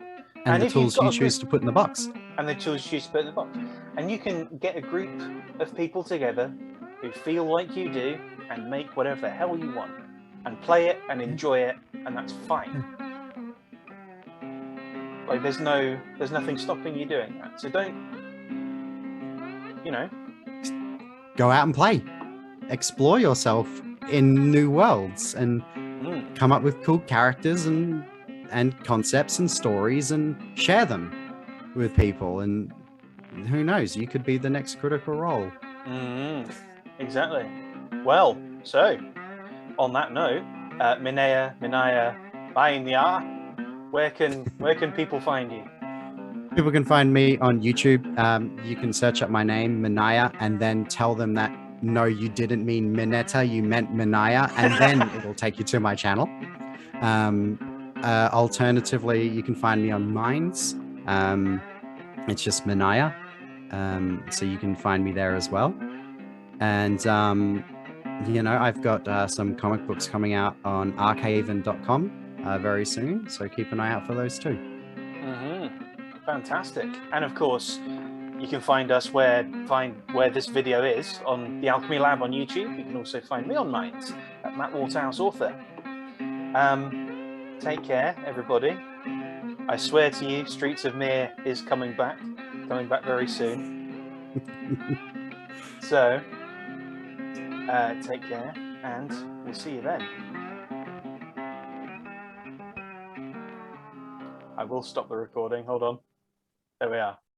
And the tools you choose to put in the box. And the tools you choose to put in the box. And you can get a group of people together who feel like you do and make whatever the hell you want and play it and enjoy it, and that's fine. Like there's nothing stopping you doing that. So don't, Go out and play. Explore yourself in new worlds and come up with cool characters and concepts and stories and share them with people. And who knows, you could be the next Critical Role. Exactly. Well, so on that note, Mineya, Mineya, where can people find you? People can find me on YouTube. You can search up my name, Mineya, and then tell them that no, you didn't mean Mineta, you meant Mineya, and then it'll take you to my channel. Alternatively, you can find me on Minds. It's just Mineya. So you can find me there as well. And, I've got some comic books coming out on archaven.com very soon. So keep an eye out for those too. Fantastic. And of course, you can find us where this video is on the Alchemy Lab on YouTube. You can also find me on Minds at Matt Waterhouse Author. Take care, everybody. I swear to you, Streets of Mir is coming back very soon. So, take care, and we'll see you then. I will stop the recording. Hold on. There we are.